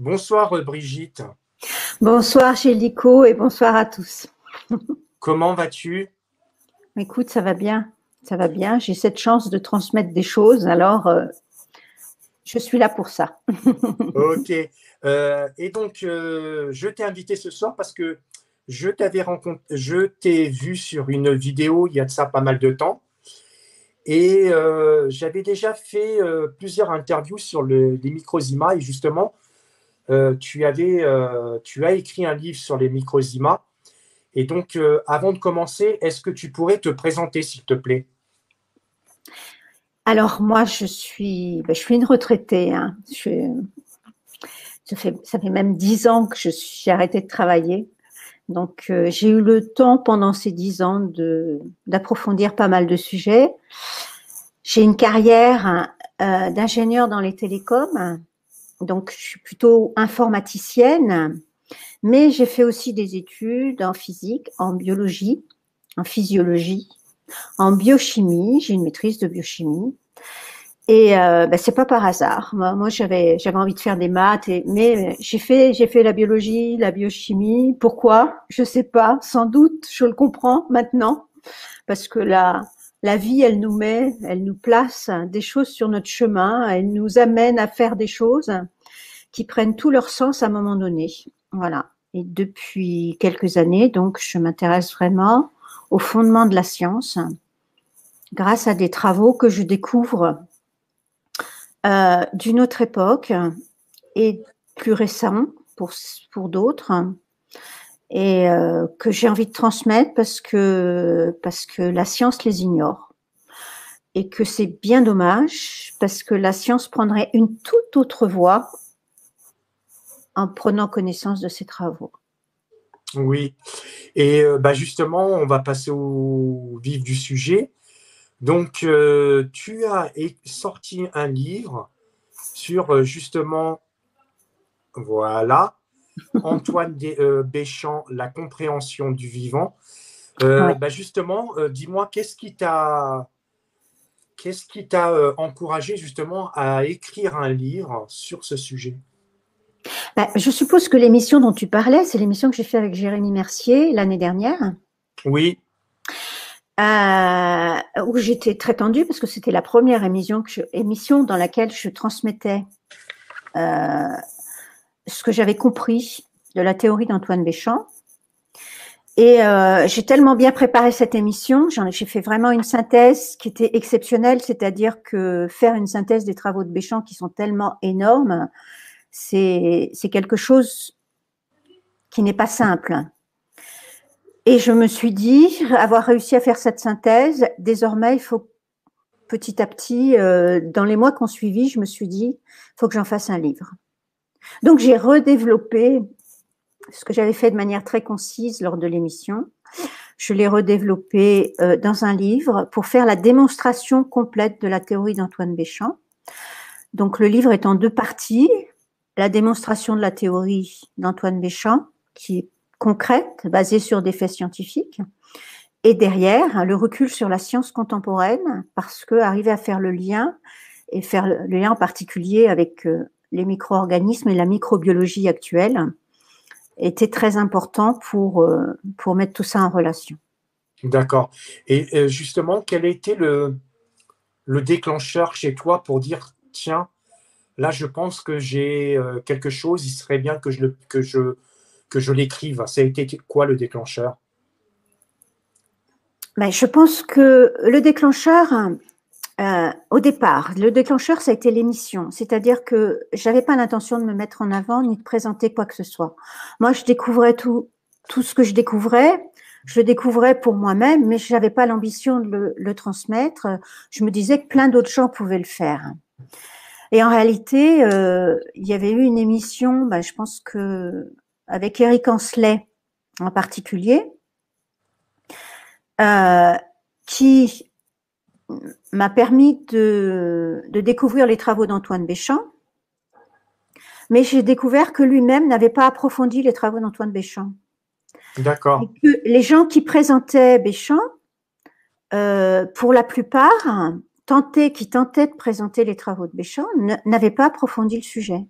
Bonsoir Brigitte, Bonsoir Gélico et bonsoir à tous. comment vas-tu? Écoute, ça va bien, ça va bien. J'ai cette chance de transmettre des choses, alors je suis là pour ça. Ok. Et donc je t'ai invité ce soir parce que je t'ai vu sur une vidéo il y a de ça pas mal de temps et j'avais déjà fait plusieurs interviews sur les microzima et justement tu as écrit un livre sur les microzima et donc avant de commencer, est-ce que tu pourrais te présenter s'il te plaît? Alors moi, je suis une retraitée. Hein. Ça fait même 10 ans que j'ai arrêté de travailler. Donc j'ai eu le temps pendant ces 10 ans d'approfondir pas mal de sujets. J'ai une carrière d'ingénieur dans les télécoms, donc je suis plutôt informaticienne. Mais j'ai fait aussi des études en physique, en biologie, en physiologie, en biochimie. J'ai une maîtrise de biochimie. Et c'est pas par hasard. Moi j'avais envie de faire des maths, mais j'ai fait la biologie, la biochimie. Pourquoi? Je sais pas. Sans doute, je le comprends maintenant, parce que la vie, elle nous place des choses sur notre chemin. Elle nous amène à faire des choses qui prennent tout leur sens à un moment donné. Voilà. Et depuis quelques années, donc, je m'intéresse vraiment au fondement de la science grâce à des travaux que je découvre d'une autre époque et plus récents pour d'autres et que j'ai envie de transmettre parce que la science les ignore et que c'est bien dommage parce que la science prendrait une toute autre voie en prenant connaissance de ces travaux. Oui. Et justement, on va passer au vif du sujet. Donc, tu as sorti un livre sur justement, voilà, Béchamp, La compréhension du vivant. Ouais. Justement, dis-moi, qu'est-ce qui t'a encouragé justement à écrire un livre sur ce sujet? Je suppose que l'émission dont tu parlais, c'est l'émission que j'ai fait avec Jérémy Mercier l'année dernière, où j'étais très tendue parce que c'était la première émission dans laquelle je transmettais euh, ce que j'avais compris de la théorie d'Antoine Béchamp. Et j'ai tellement bien préparé cette émission, j'ai fait vraiment une synthèse qui était exceptionnelle, c'est-à-dire que faire une synthèse des travaux de Béchamp qui sont tellement énormes, c'est quelque chose qui n'est pas simple. Et je me suis dit, avoir réussi à faire cette synthèse, désormais, il faut petit à petit, dans les mois qui ont suivi, je me suis dit, il faut que j'en fasse un livre. Donc, j'ai redéveloppé ce que j'avais fait de manière très concise lors de l'émission. Je l'ai redéveloppé dans un livre pour faire la démonstration complète de la théorie d'Antoine Béchamp. Donc, le livre est en deux parties. La démonstration de la théorie d'Antoine Béchamp, qui est concrète, basée sur des faits scientifiques. Et derrière, le recul sur la science contemporaine, parce que arriver à faire le lien, et faire le lien en particulier avec les micro-organismes et la microbiologie actuelle, était très important pour mettre tout ça en relation. D'accord. Et justement, quel a été le déclencheur chez toi pour dire, tiens, là, je pense que j'ai quelque chose, il serait bien que je l'écrive. Ça a été quoi le déclencheur? Je pense que le déclencheur, au départ, le déclencheur, ça a été l'émission. C'est-à-dire que j'avais pas l'intention de me mettre en avant ni de présenter quoi que ce soit. Moi, je découvrais tout ce que je le découvrais pour moi-même, mais je n'avais pas l'ambition de le transmettre. Je me disais que plein d'autres gens pouvaient le faire. Et en réalité, il y avait eu une émission, je pense que avec Eric Ancelet en particulier, euh, qui m'a permis de découvrir les travaux d'Antoine Béchamp, mais j'ai découvert que lui-même n'avait pas approfondi les travaux d'Antoine Béchamp. Et D'accord. que les gens qui présentaient Béchamp, pour la plupart, qui tentaient de présenter les travaux de Béchamp, n'avaient pas approfondi le sujet.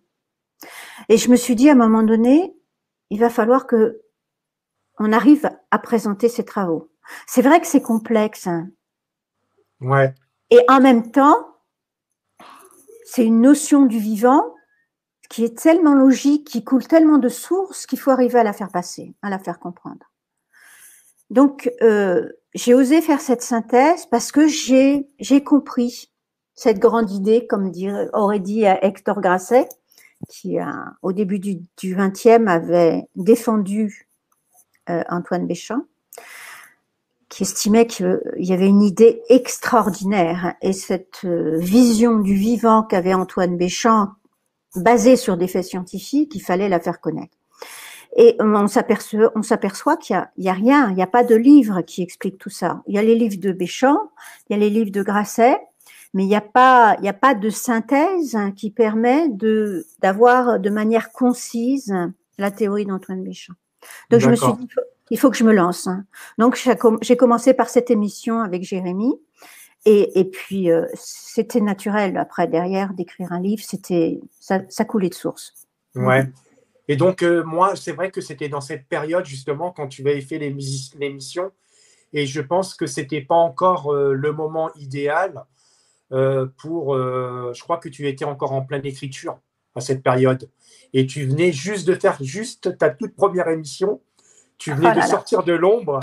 Et je me suis dit, à un moment donné, il va falloir que on arrive à présenter ces travaux. C'est vrai que c'est complexe, hein. Ouais. Et en même temps, c'est une notion du vivant qui est tellement logique, qui coule tellement de sources qu'il faut arriver à la faire passer, à la faire comprendre. Donc, j'ai osé faire cette synthèse parce que j'ai compris cette grande idée, comme aurait dit Hector Grasset, qui au début du XXe avait défendu Antoine Béchamp, qui estimait qu'il y avait une idée extraordinaire. Et cette vision du vivant qu'avait Antoine Béchamp, basée sur des faits scientifiques, il fallait la faire connaître. Et on s'aperçoit qu'il y a rien, il n'y a pas de livre qui explique tout ça. Il y a les livres de Béchamp, il y a les livres de Grasset, mais il n'y a pas de synthèse qui permet d'avoir de manière concise la théorie d'Antoine Béchamp. Donc je me suis dit, il faut que je me lance. Donc j'ai commencé par cette émission avec Jérémy, et puis c'était naturel après derrière d'écrire un livre, ça coulait de source. Ouais. Et donc, moi, c'est vrai que c'était dans cette période, justement, quand tu avais fait l'émission, et je pense que ce n'était pas encore le moment idéal je crois que tu étais encore en pleine écriture à cette période. Et tu venais juste de faire juste ta toute première émission. Tu venais de sortir de l'ombre.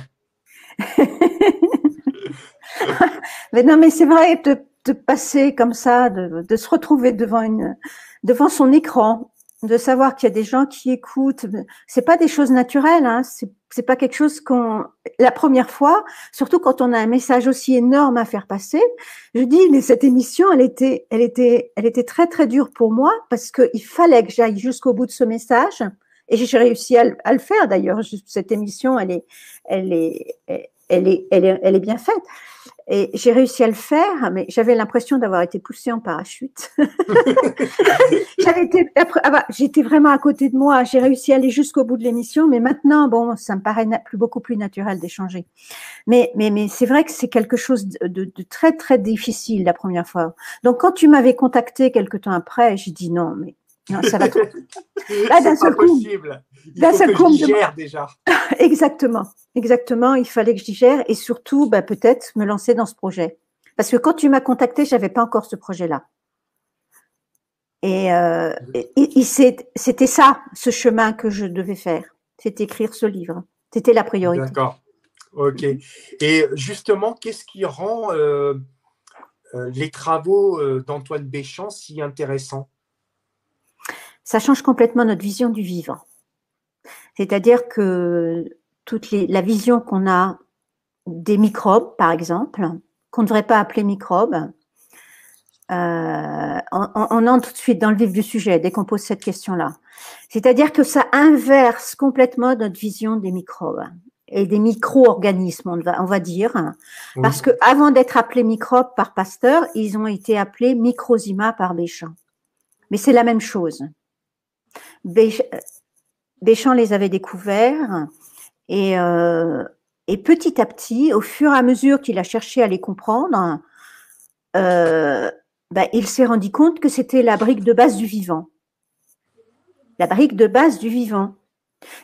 Mais non, mais c'est vrai, de passer comme ça, de se retrouver devant son écran, de savoir qu'il y a des gens qui écoutent, c'est pas des choses naturelles, hein. C'est pas quelque chose la première fois, surtout quand on a un message aussi énorme à faire passer. Je dis, mais cette émission, elle était très très dure pour moi parce que il fallait que j'aille jusqu'au bout de ce message, et j'ai réussi à le faire d'ailleurs. Cette émission, elle est bien faite. Et j'ai réussi à le faire, mais j'avais l'impression d'avoir été poussée en parachute. J'étais vraiment à côté de moi. J'ai réussi à aller jusqu'au bout de l'émission, mais maintenant, bon, ça me paraît beaucoup plus naturel d'échanger. Mais c'est vrai que c'est quelque chose de très très difficile la première fois. Donc quand tu m'avais contacté quelque temps après, j'ai dit non, mais non, ça va trop. Là, d'un seul coup, il faut que je digère déjà. Exactement. Il fallait que je digère et surtout, peut-être me lancer dans ce projet. Parce que quand tu m'as contacté, j'avais pas encore ce projet-là. Et c'était ça, ce chemin que je devais faire. C'était écrire ce livre. C'était la priorité. D'accord. Ok. Et justement, qu'est-ce qui rend les travaux d'Antoine Béchamp si intéressants? Ça change complètement notre vision du vivant. C'est-à-dire que la vision qu'on a des microbes, par exemple, qu'on ne devrait pas appeler microbes, on entre tout de suite dans le vif du sujet dès qu'on pose cette question-là. C'est-à-dire que ça inverse complètement notre vision des microbes et des micro-organismes, on va dire, oui. Parce que avant d'être appelés microbes par Pasteur, ils ont été appelés microzyma par Béchamp. Mais c'est la même chose. Béchamp les avait découverts et petit à petit, au fur et à mesure qu'il a cherché à les comprendre, il s'est rendu compte que c'était la brique de base du vivant. La brique de base du vivant.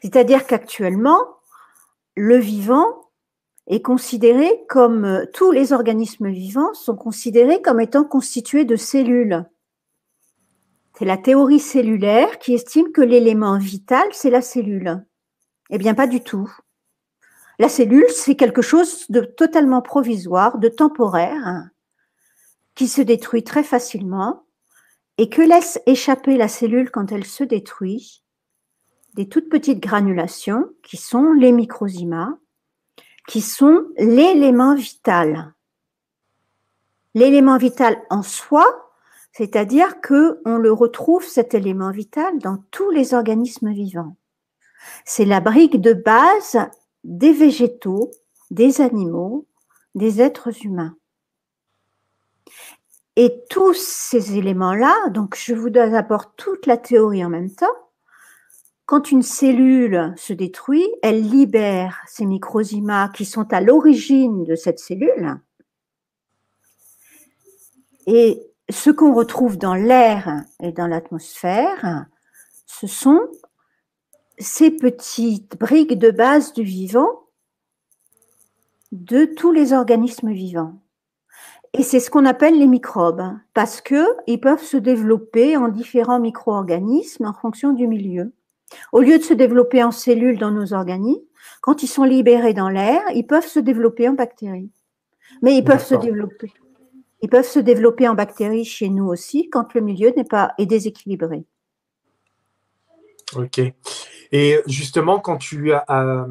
C'est-à-dire qu'actuellement, le vivant est considéré comme, tous les organismes vivants sont considérés comme étant constitués de cellules. C'est la théorie cellulaire qui estime que l'élément vital, c'est la cellule. Eh bien, pas du tout. La cellule, c'est quelque chose de totalement provisoire, de temporaire, qui se détruit très facilement et que laisse échapper la cellule quand elle se détruit des toutes petites granulations qui sont les microzymas, qui sont l'élément vital. L'élément vital en soi, c'est-à-dire qu'on le retrouve, cet élément vital, dans tous les organismes vivants. C'est la brique de base des végétaux, des animaux, des êtres humains. Et tous ces éléments-là, donc je vous apporte toute la théorie en même temps. Quand une cellule se détruit, elle libère ces microzymas qui sont à l'origine de cette cellule. Et ce qu'on retrouve dans l'air et dans l'atmosphère, ce sont ces petites briques de base du vivant de tous les organismes vivants. Et c'est ce qu'on appelle les microbes, parce qu'ils peuvent se développer en différents micro-organismes en fonction du milieu. Au lieu de se développer en cellules dans nos organismes, quand ils sont libérés dans l'air, ils peuvent se développer en bactéries. Mais ils peuvent se développer. Ils peuvent se développer en bactéries chez nous aussi quand le milieu est déséquilibré. Ok. Et justement, quand tu as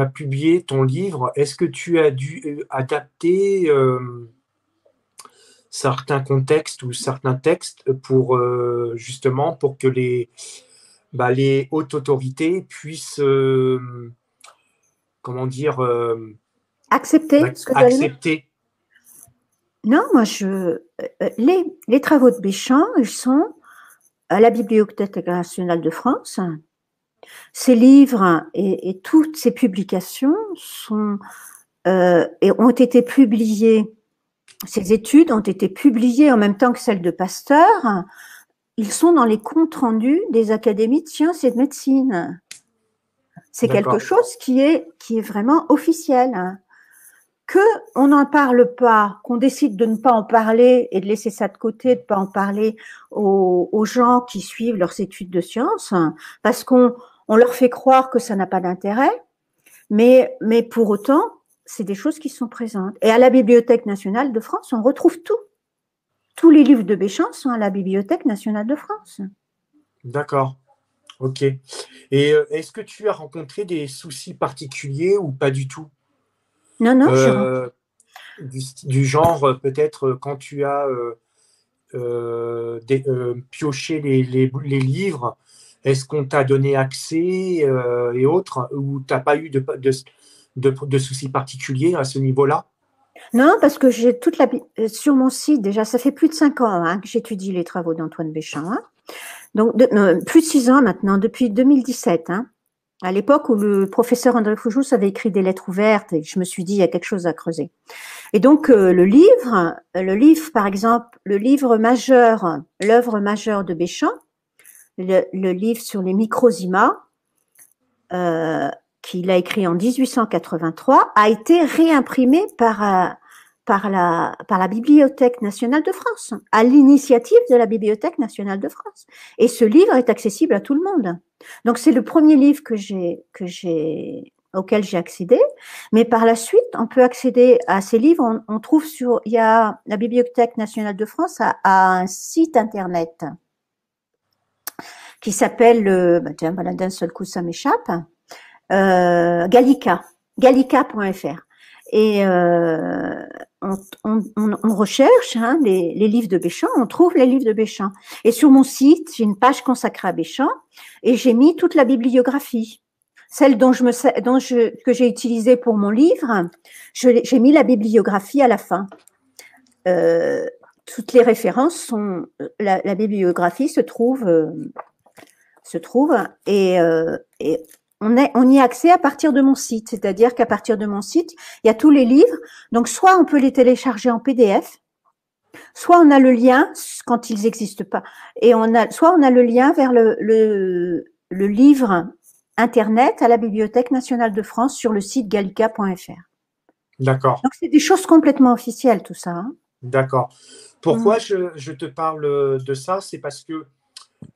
publié ton livre, est-ce que tu as dû adapter certains contextes ou certains textes pour justement pour que les hautes autorités puissent comment dire accepter ce que accepter. Non, moi les travaux de Béchamp, ils sont à la Bibliothèque nationale de France. Ces livres et toutes ces publications ont été publiées. Ces études ont été publiées en même temps que celles de Pasteur. Ils sont dans les comptes rendus des académies de sciences et de médecine. C'est quelque chose qui est vraiment officiel. Qu'on n'en parle pas, qu'on décide de ne pas en parler et de laisser ça de côté, de ne pas en parler aux gens qui suivent leurs études de sciences, parce qu'on leur fait croire que ça n'a pas d'intérêt, mais pour autant, c'est des choses qui sont présentes. Et à la Bibliothèque nationale de France, on retrouve tout. Tous les livres de Béchamp sont à la Bibliothèque nationale de France. D'accord. Ok. Et est-ce que tu as rencontré des soucis particuliers ou pas du tout? Non, du genre, peut-être quand tu as pioché les livres, est-ce qu'on t'a donné accès et autres, ou tu n'as pas eu de soucis particuliers à ce niveau-là? Non, parce que j'ai sur mon site, déjà, ça fait plus de 5 ans que j'étudie les travaux d'Antoine Béchamp. Donc, plus de 6 ans maintenant, depuis 2017. À l'époque où le professeur André Foujous avait écrit des lettres ouvertes, et je me suis dit, il y a quelque chose à creuser. Et donc, le livre, par exemple, l'œuvre majeure de Béchamp, le livre sur les microzymas, qu'il a écrit en 1883, a été réimprimé par la Bibliothèque nationale de France, à l'initiative de la Bibliothèque nationale de France. Et ce livre est accessible à tout le monde. Donc, c'est le premier livre auquel j'ai accédé. Mais par la suite, on peut accéder à ces livres. On trouve la Bibliothèque nationale de France a un site internet qui s'appelle, d'un seul coup, ça m'échappe, Gallica, gallica.fr. Et on recherche les livres de Béchamp, on trouve les livres de Béchamp. Et sur mon site, j'ai une page consacrée à Béchamp et j'ai mis toute la bibliographie. Celle que j'ai utilisée pour mon livre, j'ai mis la bibliographie à la fin. Toutes les références sont, la bibliographie se trouve et on y a accès à partir de mon site, c'est-à-dire qu'à partir de mon site, il y a tous les livres. Donc, soit on peut les télécharger en PDF, soit on a le lien quand ils n'existent pas, et soit on a le lien vers le livre internet à la Bibliothèque nationale de France sur le site gallica.fr. D'accord. Donc, c'est des choses complètement officielles, tout ça. D'accord. Pourquoi je te parle de ça? C'est parce que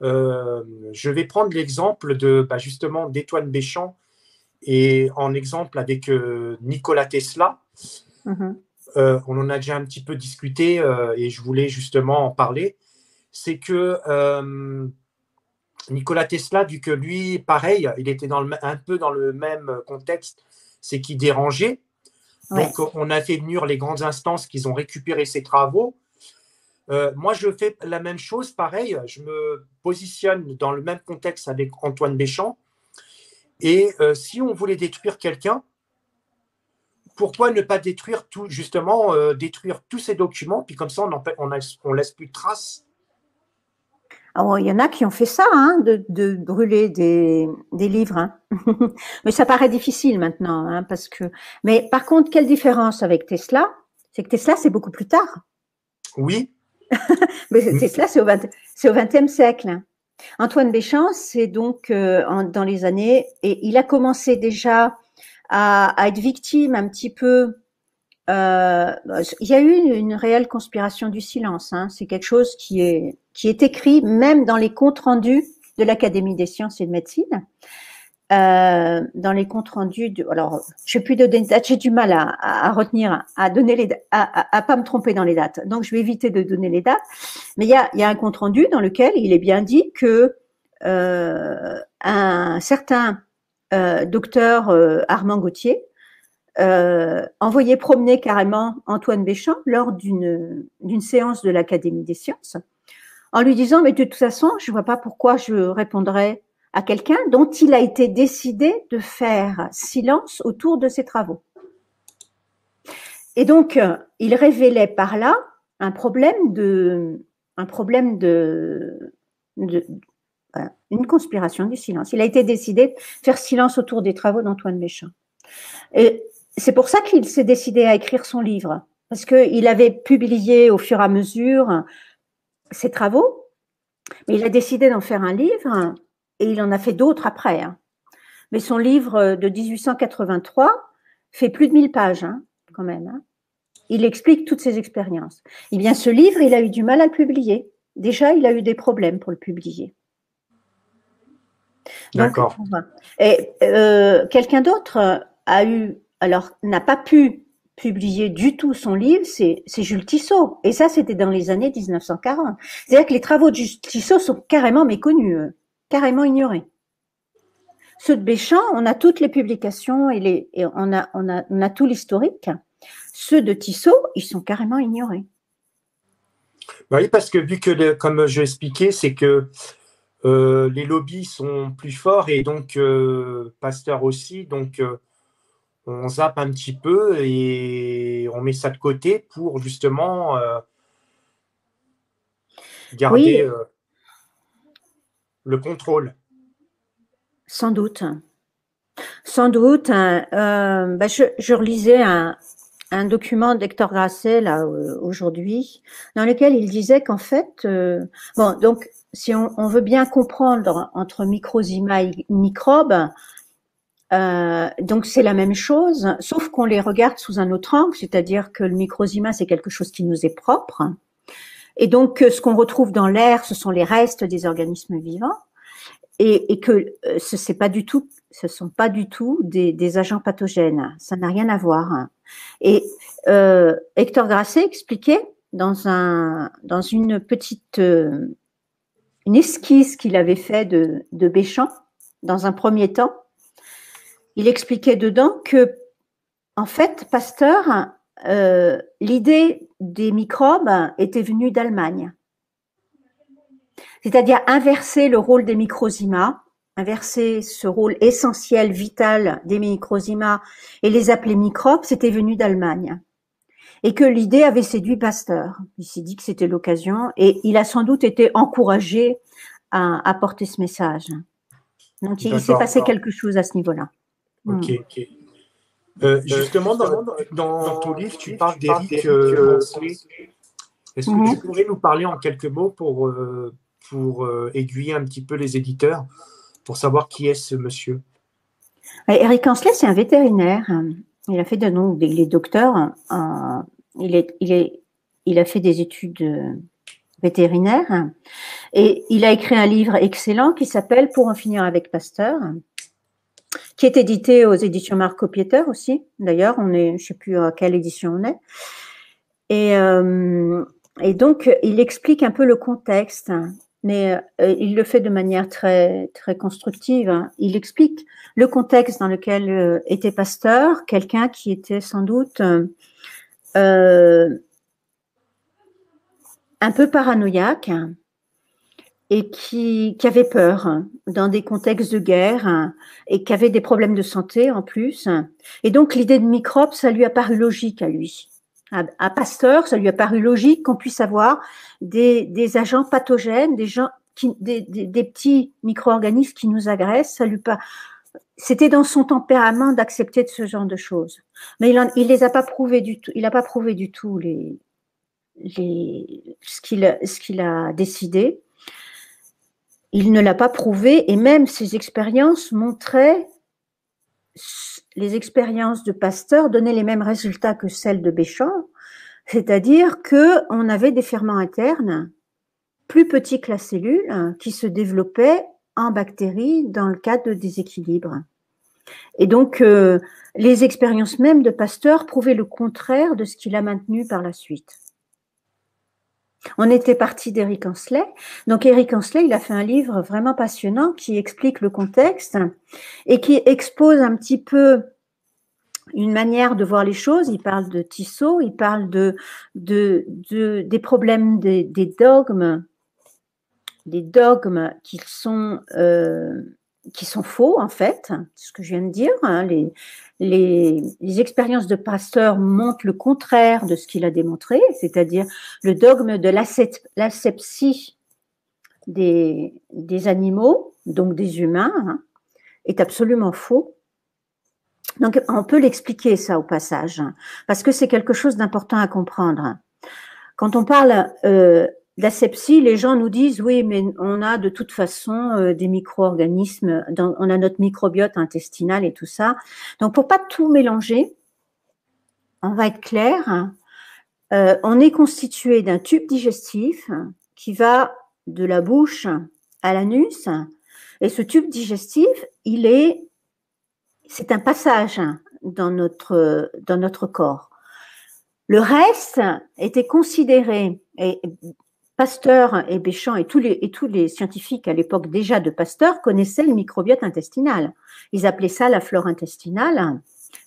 je vais prendre l'exemple justement d'Antoine Béchamp et en exemple avec Nikola Tesla. On en a déjà un petit peu discuté et je voulais justement en parler. C'est que Nikola Tesla, vu que lui, pareil, il était un peu dans le même contexte, c'est qu'il dérangeait. Ouais. Donc, on a fait venir les grandes instances qui ont récupéré ses travaux. Moi, je fais la même chose, pareil. Je me positionne dans le même contexte avec Antoine Béchamp. Et si on voulait détruire quelqu'un, pourquoi ne pas détruire détruire tous ces documents, puis comme ça, on laisse plus de traces. Alors, il y en a qui ont fait ça, de brûler des livres. Mais ça paraît difficile maintenant, parce que. Mais par contre, quelle différence avec Tesla? C'est que Tesla, c'est beaucoup plus tard. Oui. Mais Tesla, c'est au XXe siècle. Antoine Béchamp, c'est donc dans les années, et il a commencé déjà à être victime un petit peu. Il y a eu une réelle conspiration du silence. Hein. C'est quelque chose qui est écrit même dans les comptes rendus de l'Académie des sciences et de médecine. Dans les comptes rendus, alors je n'ai plus de dates, j'ai du mal à retenir, à donner à pas me tromper dans les dates. Donc je vais éviter de donner les dates. Mais il y a un compte rendu dans lequel il est bien dit que un certain docteur Armand Gauthier envoyait promener carrément Antoine Béchamp lors d'une séance de l'Académie des sciences, en lui disant mais de toute façon je vois pas pourquoi je répondrais à quelqu'un dont il a été décidé de faire silence autour de ses travaux. Et donc, il révélait par là un problème une conspiration du silence. Il a été décidé de faire silence autour des travaux d'Antoine Béchamp. Et c'est pour ça qu'il s'est décidé à écrire son livre, parce qu'il avait publié au fur et à mesure ses travaux, mais il a décidé d'en faire un livre. Et il en a fait d'autres après. Hein. Mais son livre de 1883 fait plus de 1000 pages, hein, quand même. Hein. Il explique toutes ses expériences. Eh bien, ce livre, il a eu du mal à le publier. Déjà, il a eu des problèmes pour le publier. D'accord. Et quelqu'un d'autre n'a pas pu publier du tout son livre, c'est Jules Tissot. Et ça, c'était dans les années 1940. C'est-à-dire que les travaux de Jules Tissot sont carrément méconnus, carrément ignorés. Ceux de Béchamp, on a toutes les publications et on a tout l'historique. Ceux de Tissot, ils sont carrément ignorés. Oui, parce que vu que, comme je l'expliquais, c'est que les lobbies sont plus forts et donc Pasteur aussi, donc on zappe un petit peu et on met ça de côté pour justement garder le contrôle. Sans doute. Sans doute. Je relisais un document d'Hector Grasset là aujourd'hui, dans lequel il disait qu'en fait, donc si on veut bien comprendre entre microsima et microbes, donc c'est la même chose, sauf qu'on les regarde sous un autre angle, c'est-à-dire que le microsima c'est quelque chose qui nous est propre, et donc ce qu'on retrouve dans l'air, ce sont les restes des organismes vivants, et que ce sont pas du tout des agents pathogènes, ça n'a rien à voir. Et Hector Grasset expliquait dans une petite une esquisse qu'il avait fait de Béchamp dans un premier temps. Il expliquait dedans que en fait Pasteur, l'idée des microbes était venue d'Allemagne, c'est-à-dire inverser le rôle des microzymas, inverser ce rôle essentiel, vital des microzymas et les appeler microbes, c'était venu d'Allemagne. Et que l'idée avait séduit Pasteur. Il s'est dit que c'était l'occasion et il a sans doute été encouragé à porter ce message. Donc il s'est passé quelque chose à ce niveau-là. Ok. Justement, dans ton livre, tu parles d'Éric Ancelet. Est-ce que tu pourrais nous parler en quelques mots pour aiguiller un petit peu les éditeurs pour savoir qui est ce monsieur? Éric Ancelet, c'est un vétérinaire. Il a fait il est docteur. Il a fait des études vétérinaires et il a écrit un livre excellent qui s'appelle Pour en finir avec Pasteur, qui est édité aux éditions Marco Pieter aussi. D'ailleurs, je ne sais plus à quelle édition on est. Et donc, il explique un peu le contexte, mais il le fait de manière très, très constructive. Il explique le contexte dans lequel était Pasteur, quelqu'un qui était sans doute un peu paranoïaque et qui avait peur dans des contextes de guerre et qui avait des problèmes de santé en plus. Et donc, l'idée de microbe, ça lui a paru logique à lui. À Pasteur, ça lui a paru logique qu'on puisse avoir des agents pathogènes, des petits micro-organismes qui nous agressent. C'était dans son tempérament d'accepter de ce genre de choses. Mais il les a pas prouvés du tout. Il n'a pas prouvé du tout ce qu'il a décidé. il ne l'a pas prouvé, et même ses expériences montraient, les expériences de Pasteur donnaient les mêmes résultats que celles de Béchamp, c'est-à-dire qu'on avait des ferments internes plus petits que la cellule qui se développaient en bactéries dans le cas de déséquilibre. Et donc, les expériences même de Pasteur prouvaient le contraire de ce qu'il a maintenu par la suite. On était parti d'Eric Hensley. Donc, Eric Hensley, il a fait un livre vraiment passionnant qui explique le contexte et qui expose un petit peu une manière de voir les choses. Il parle de Tissot, il parle des problèmes des dogmes qui sont faux, en fait, c'est ce que je viens de dire. Hein. Les expériences de Pasteur montrent le contraire de ce qu'il a démontré, c'est-à-dire le dogme de l'asepsie des animaux, donc des humains, hein, est absolument faux. Donc, on peut l'expliquer, ça, au passage, parce que c'est quelque chose d'important à comprendre. Quand on parle d'asepsie, les gens nous disent, oui, mais on a de toute façon des micro-organismes, on a notre microbiote intestinal et tout ça. Donc, pour pas tout mélanger, on va être clair, on est constitué d'un tube digestif qui va de la bouche à l'anus, et ce tube digestif, c'est un passage dans notre corps. Le reste était considéré, et Pasteur et Béchamp et tous les scientifiques à l'époque déjà de Pasteur connaissaient le microbiote intestinal. Ils appelaient ça la flore intestinale.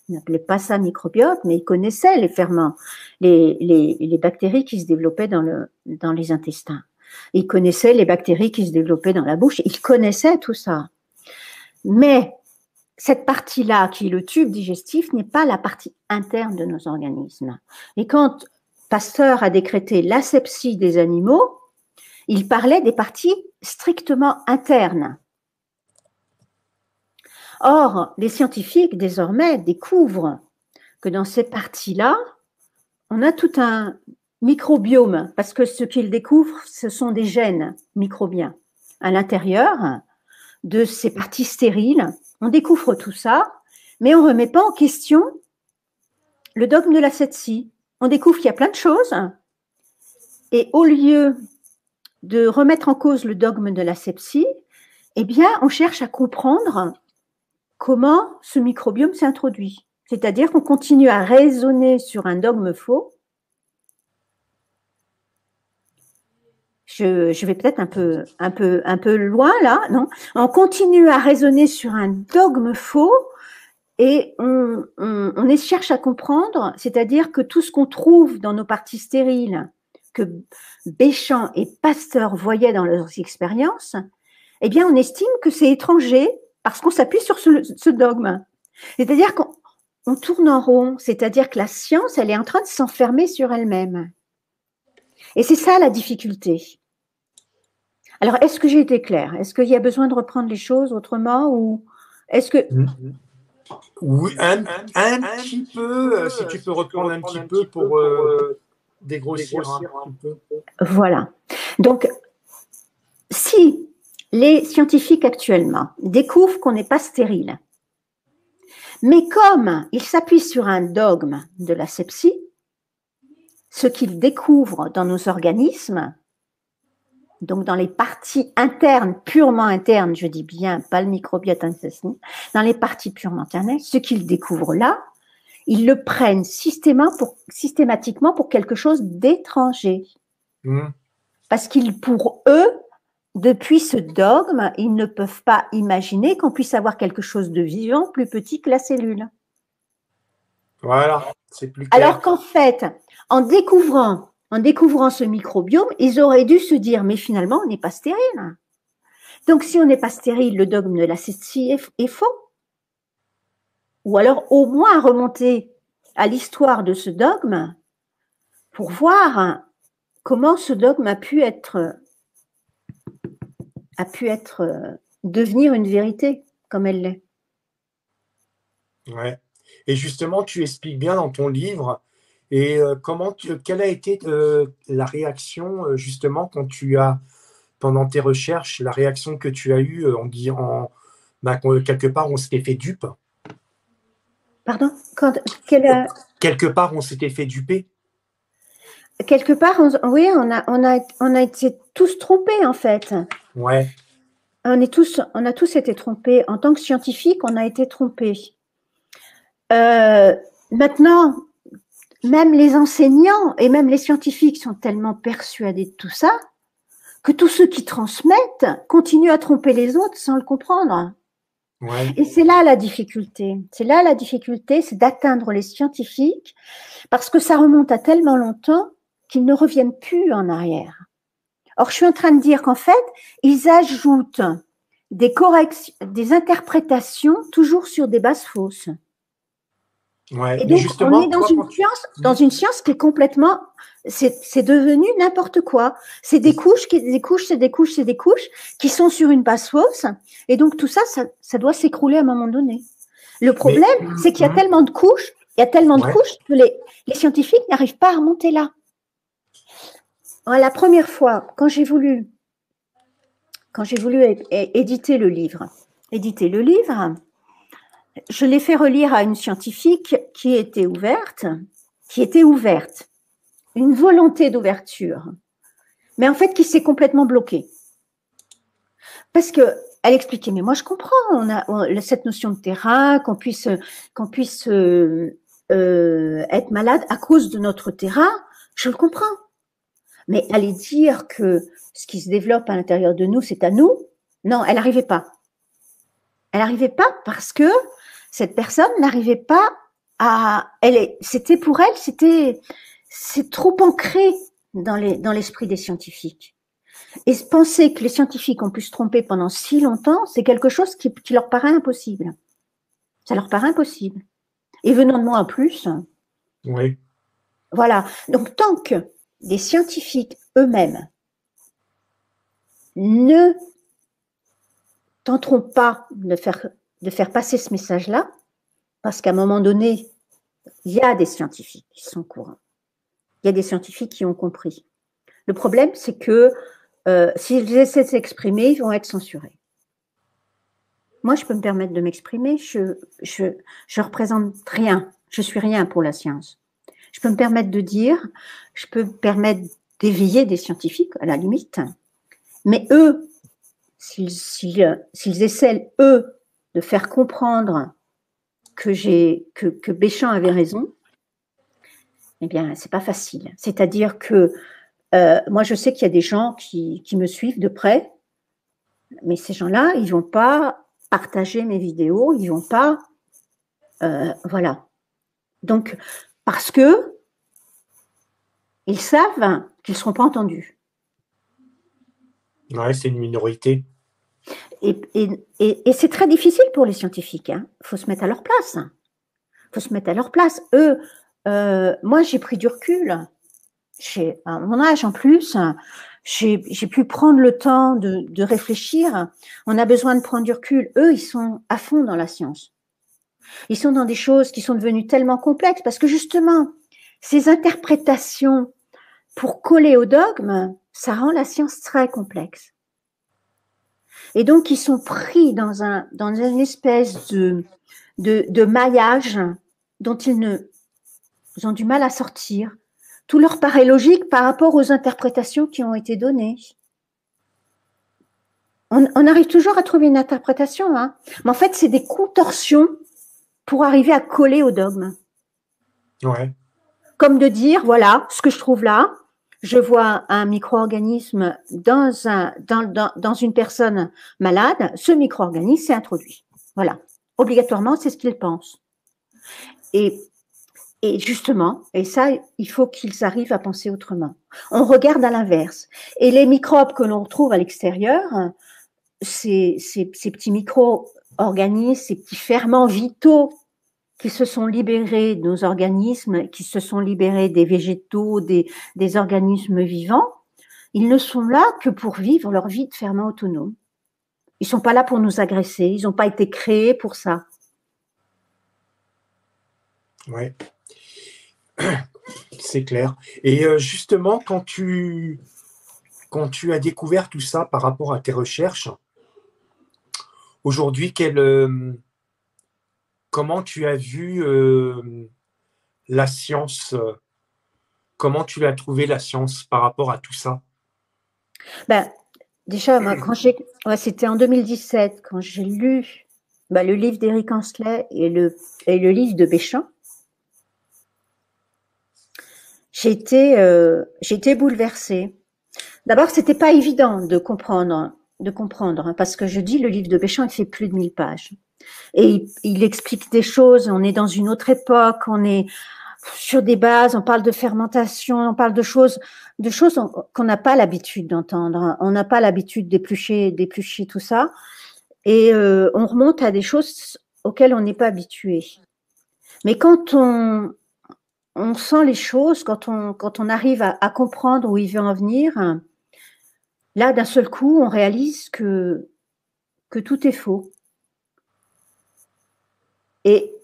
Ils n'appelaient pas ça microbiote, mais ils connaissaient les ferments, les bactéries qui se développaient dans les intestins. Ils connaissaient les bactéries qui se développaient dans la bouche. Ils connaissaient tout ça. Mais cette partie-là, qui est le tube digestif, n'est pas la partie interne de nos organismes. Et quand Pasteur a décrété l'asepsie des animaux, il parlait des parties strictement internes. Or, les scientifiques, désormais, découvrent que dans ces parties-là, on a tout un microbiome, parce que ce qu'ils découvrent, ce sont des gènes microbiens. À l'intérieur de ces parties stériles, on découvre tout ça, mais on ne remet pas en question le dogme de l'asepsie. On découvre qu'il y a plein de choses, et au lieu de remettre en cause le dogme de l'asepsie, eh bien, on cherche à comprendre comment ce microbiome s'est introduit. C'est-à-dire qu'on continue à raisonner sur un dogme faux. Je vais peut-être un peu loin là, non? On continue à raisonner sur un dogme faux et on cherche à comprendre, c'est-à-dire que tout ce qu'on trouve dans nos parties stériles, que Béchamp et Pasteur voyaient dans leurs expériences, eh bien, on estime que c'est étranger parce qu'on s'appuie sur ce dogme. C'est-à-dire qu'on tourne en rond, c'est-à-dire que la science, elle est en train de s'enfermer sur elle-même. Et c'est ça la difficulté. Alors, est-ce que j'ai été claire? Est-ce qu'il y a besoin de reprendre les choses autrement ou est-ce que… Oui, un petit peu, si tu peux reprendre un petit peu pour dégrossir un petit peu. Voilà. Donc, si les scientifiques actuellement découvrent qu'on n'est pas stérile, mais comme ils s'appuient sur un dogme de l'asepsie, ce qu'ils découvrent dans nos organismes, donc dans les parties internes, purement internes, je dis bien, pas le microbiote intestinal, dans les parties purement internes, ce qu'ils découvrent là, ils le prennent systématiquement pour quelque chose d'étranger. Parce qu'ils, pour eux, depuis ce dogme, ils ne peuvent pas imaginer qu'on puisse avoir quelque chose de vivant plus petit que la cellule. Voilà, c'est plus clair. Alors qu'en fait, en découvrant ce microbiome, ils auraient dû se dire, mais finalement, on n'est pas stérile. Donc, si on n'est pas stérile, le dogme de l'asepsie est faux. Ou alors, au moins, remonter à l'histoire de ce dogme pour voir comment ce dogme a pu devenir une vérité comme elle l'est. Ouais. Et justement, tu expliques bien dans ton livre et quelle a été la réaction justement quand tu as pendant tes recherches, la réaction que tu as eue bah, quelque part, on s'était fait dupe. Pardon? Quelque part, on s'était fait duper. Quelque part, oui, on a été tous trompés, en fait. Ouais. On a tous été trompés. En tant que scientifique, on a été trompés. Maintenant, même les enseignants et même les scientifiques sont tellement persuadés de tout ça que tous ceux qui transmettent continuent à tromper les autres sans le comprendre. Ouais. Et c'est là la difficulté. C'est là la difficulté, c'est d'atteindre les scientifiques parce que ça remonte à tellement longtemps qu'ils ne reviennent plus en arrière. Or, je suis en train de dire qu'en fait, ils ajoutent des corrections, des interprétations toujours sur des bases fausses. Ouais. Et Mais donc, justement, on est dans une science qui est complètement, c'est devenu n'importe quoi. C'est des couches, des couches, c'est des couches, c'est des couches qui sont sur une base fausse. Et donc, tout ça, ça doit s'écrouler à un moment donné. Le problème, c'est qu'il y a tellement de couches, que les scientifiques n'arrivent pas à remonter là. La première fois, quand j'ai voulu éditer le livre, je l'ai fait relire à une scientifique qui était ouverte, une volonté d'ouverture, mais en fait qui s'est complètement bloquée. Parce que elle expliquait, mais moi je comprends, on a cette notion de terrain, qu'on puisse être malade à cause de notre terrain, je le comprends. Mais aller dire que ce qui se développe à l'intérieur de nous, c'est à nous, non, elle n'arrivait pas. Elle n'arrivait pas parce que cette personne n'arrivait pas à… Pour elle, c'est trop ancré dans l'esprit des scientifiques. Et penser que les scientifiques ont pu se tromper pendant si longtemps, c'est quelque chose qui leur paraît impossible. Ça leur paraît impossible. Et venant de moi en plus. Oui. Voilà. Donc, tant que les scientifiques eux-mêmes ne tenteront pas de faire passer ce message-là, parce qu'à un moment donné, il y a des scientifiques qui sont courants. Il y a des scientifiques qui ont compris. Le problème, c'est que s'ils essaient de s'exprimer, ils vont être censurés. Moi, je peux me permettre de m'exprimer, je représente rien, je suis rien pour la science. Je peux me permettre de dire, je peux me permettre d'éveiller des scientifiques, à la limite, mais eux, s'ils essaient, eux, de faire comprendre que Béchamp avait raison, eh bien, c'est pas facile. C'est-à-dire que moi, je sais qu'il y a des gens qui me suivent de près, mais ces gens-là, ils vont pas partager mes vidéos, ils vont pas, voilà. Donc, parce que ils savent qu'ils ne seront pas entendus. Ouais, c'est une minorité. Et c'est très difficile pour les scientifiques. Il faut se mettre à leur place. Il faut se mettre à leur place. Eux, moi, j'ai pris du recul. À mon âge, en plus, j'ai pu prendre le temps de réfléchir. On a besoin de prendre du recul. Eux, ils sont à fond dans la science. Ils sont dans des choses qui sont devenues tellement complexes parce que justement, ces interprétations pour coller au dogme, ça rend la science très complexe. Et donc, ils sont pris dans une espèce de maillage dont ils ont du mal à sortir. Tout leur paraît logique par rapport aux interprétations qui ont été données. On arrive toujours à trouver une interprétation, hein, mais en fait, c'est des contorsions pour arriver à coller au dogme. Ouais. Comme de dire, voilà, ce que je trouve là, je vois un micro-organisme dans une personne malade, ce micro-organisme s'est introduit. Voilà. Obligatoirement, c'est ce qu'ils pensent. Et justement, et ça, il faut qu'ils arrivent à penser autrement. On regarde à l'inverse. Et les microbes que l'on retrouve à l'extérieur, ces petits micro-organismes, ces petits ferments vitaux qui se sont libérés de nos organismes, qui se sont libérés des végétaux, des organismes vivants, ils ne sont là que pour vivre leur vie de ferment autonome. Ils ne sont pas là pour nous agresser, ils n'ont pas été créés pour ça. Oui, c'est clair. Et justement, quand tu quand tu as découvert tout ça par rapport à tes recherches, aujourd'hui, comment tu as vu la science, comment tu l'as trouvé la science par rapport à tout ça? Ben, déjà, moi, c'était en 2017, quand j'ai lu le livre d'Éric Ancelet et le livre de Béchamp, j'ai été bouleversée. D'abord, c'était pas évident de comprendre, hein, parce que je dis, le livre de Béchamp, il fait plus de 1000 pages. Et il explique des choses, on est dans une autre époque, on est sur des bases, on parle de fermentation, on parle de choses qu'on n'a pas l'habitude d'entendre. On n'a pas l'habitude d'éplucher tout ça. Et on remonte à des choses auxquelles on n'est pas habitué. Mais quand on sent les choses, quand on arrive à comprendre où il veut en venir, là, d'un seul coup, on réalise que tout est faux. Et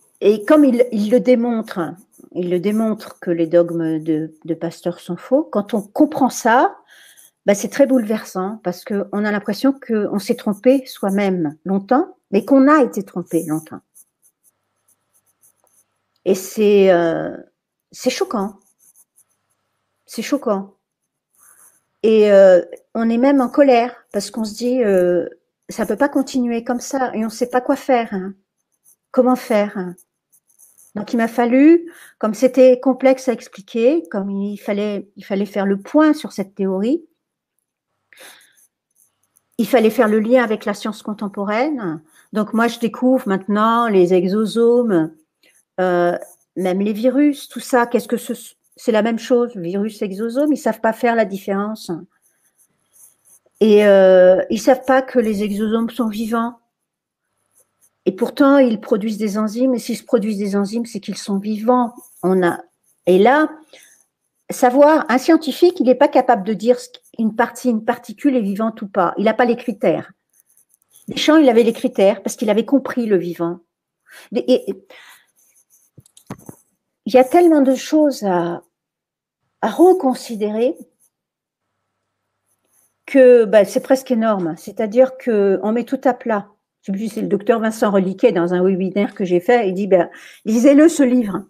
comme il le démontre que les dogmes de Pasteur sont faux, quand on comprend ça, c'est très bouleversant parce qu'on a l'impression qu'on s'est trompé soi-même longtemps, mais qu'on a été trompé longtemps. Et c'est choquant. C'est choquant. Et on est même en colère parce qu'on se dit ça peut pas continuer comme ça et on ne sait pas quoi faire. Hein. Comment faire? Donc, il m'a fallu, comme c'était complexe à expliquer, comme il fallait faire le point sur cette théorie, il fallait faire le lien avec la science contemporaine. Donc, moi, je découvre maintenant les exosomes, même les virus, tout ça. Qu'est-ce que c'est la même chose, virus, exosome, ils savent pas faire la différence. Et ils savent pas que les exosomes sont vivants. Et pourtant, ils produisent des enzymes, et s'ils produisent des enzymes, c'est qu'ils sont vivants. Et là, savoir, un scientifique, il n'est pas capable de dire une particule est vivante ou pas. Il n'a pas les critères. Béchamp, il avait les critères parce qu'il avait compris le vivant. Et il y a tellement de choses à reconsidérer que c'est presque énorme. C'est-à-dire qu'on met tout à plat. Je sais plus, c'est le docteur Vincent Reliquet dans un webinaire que j'ai fait, il dit, lisez-le ce livre.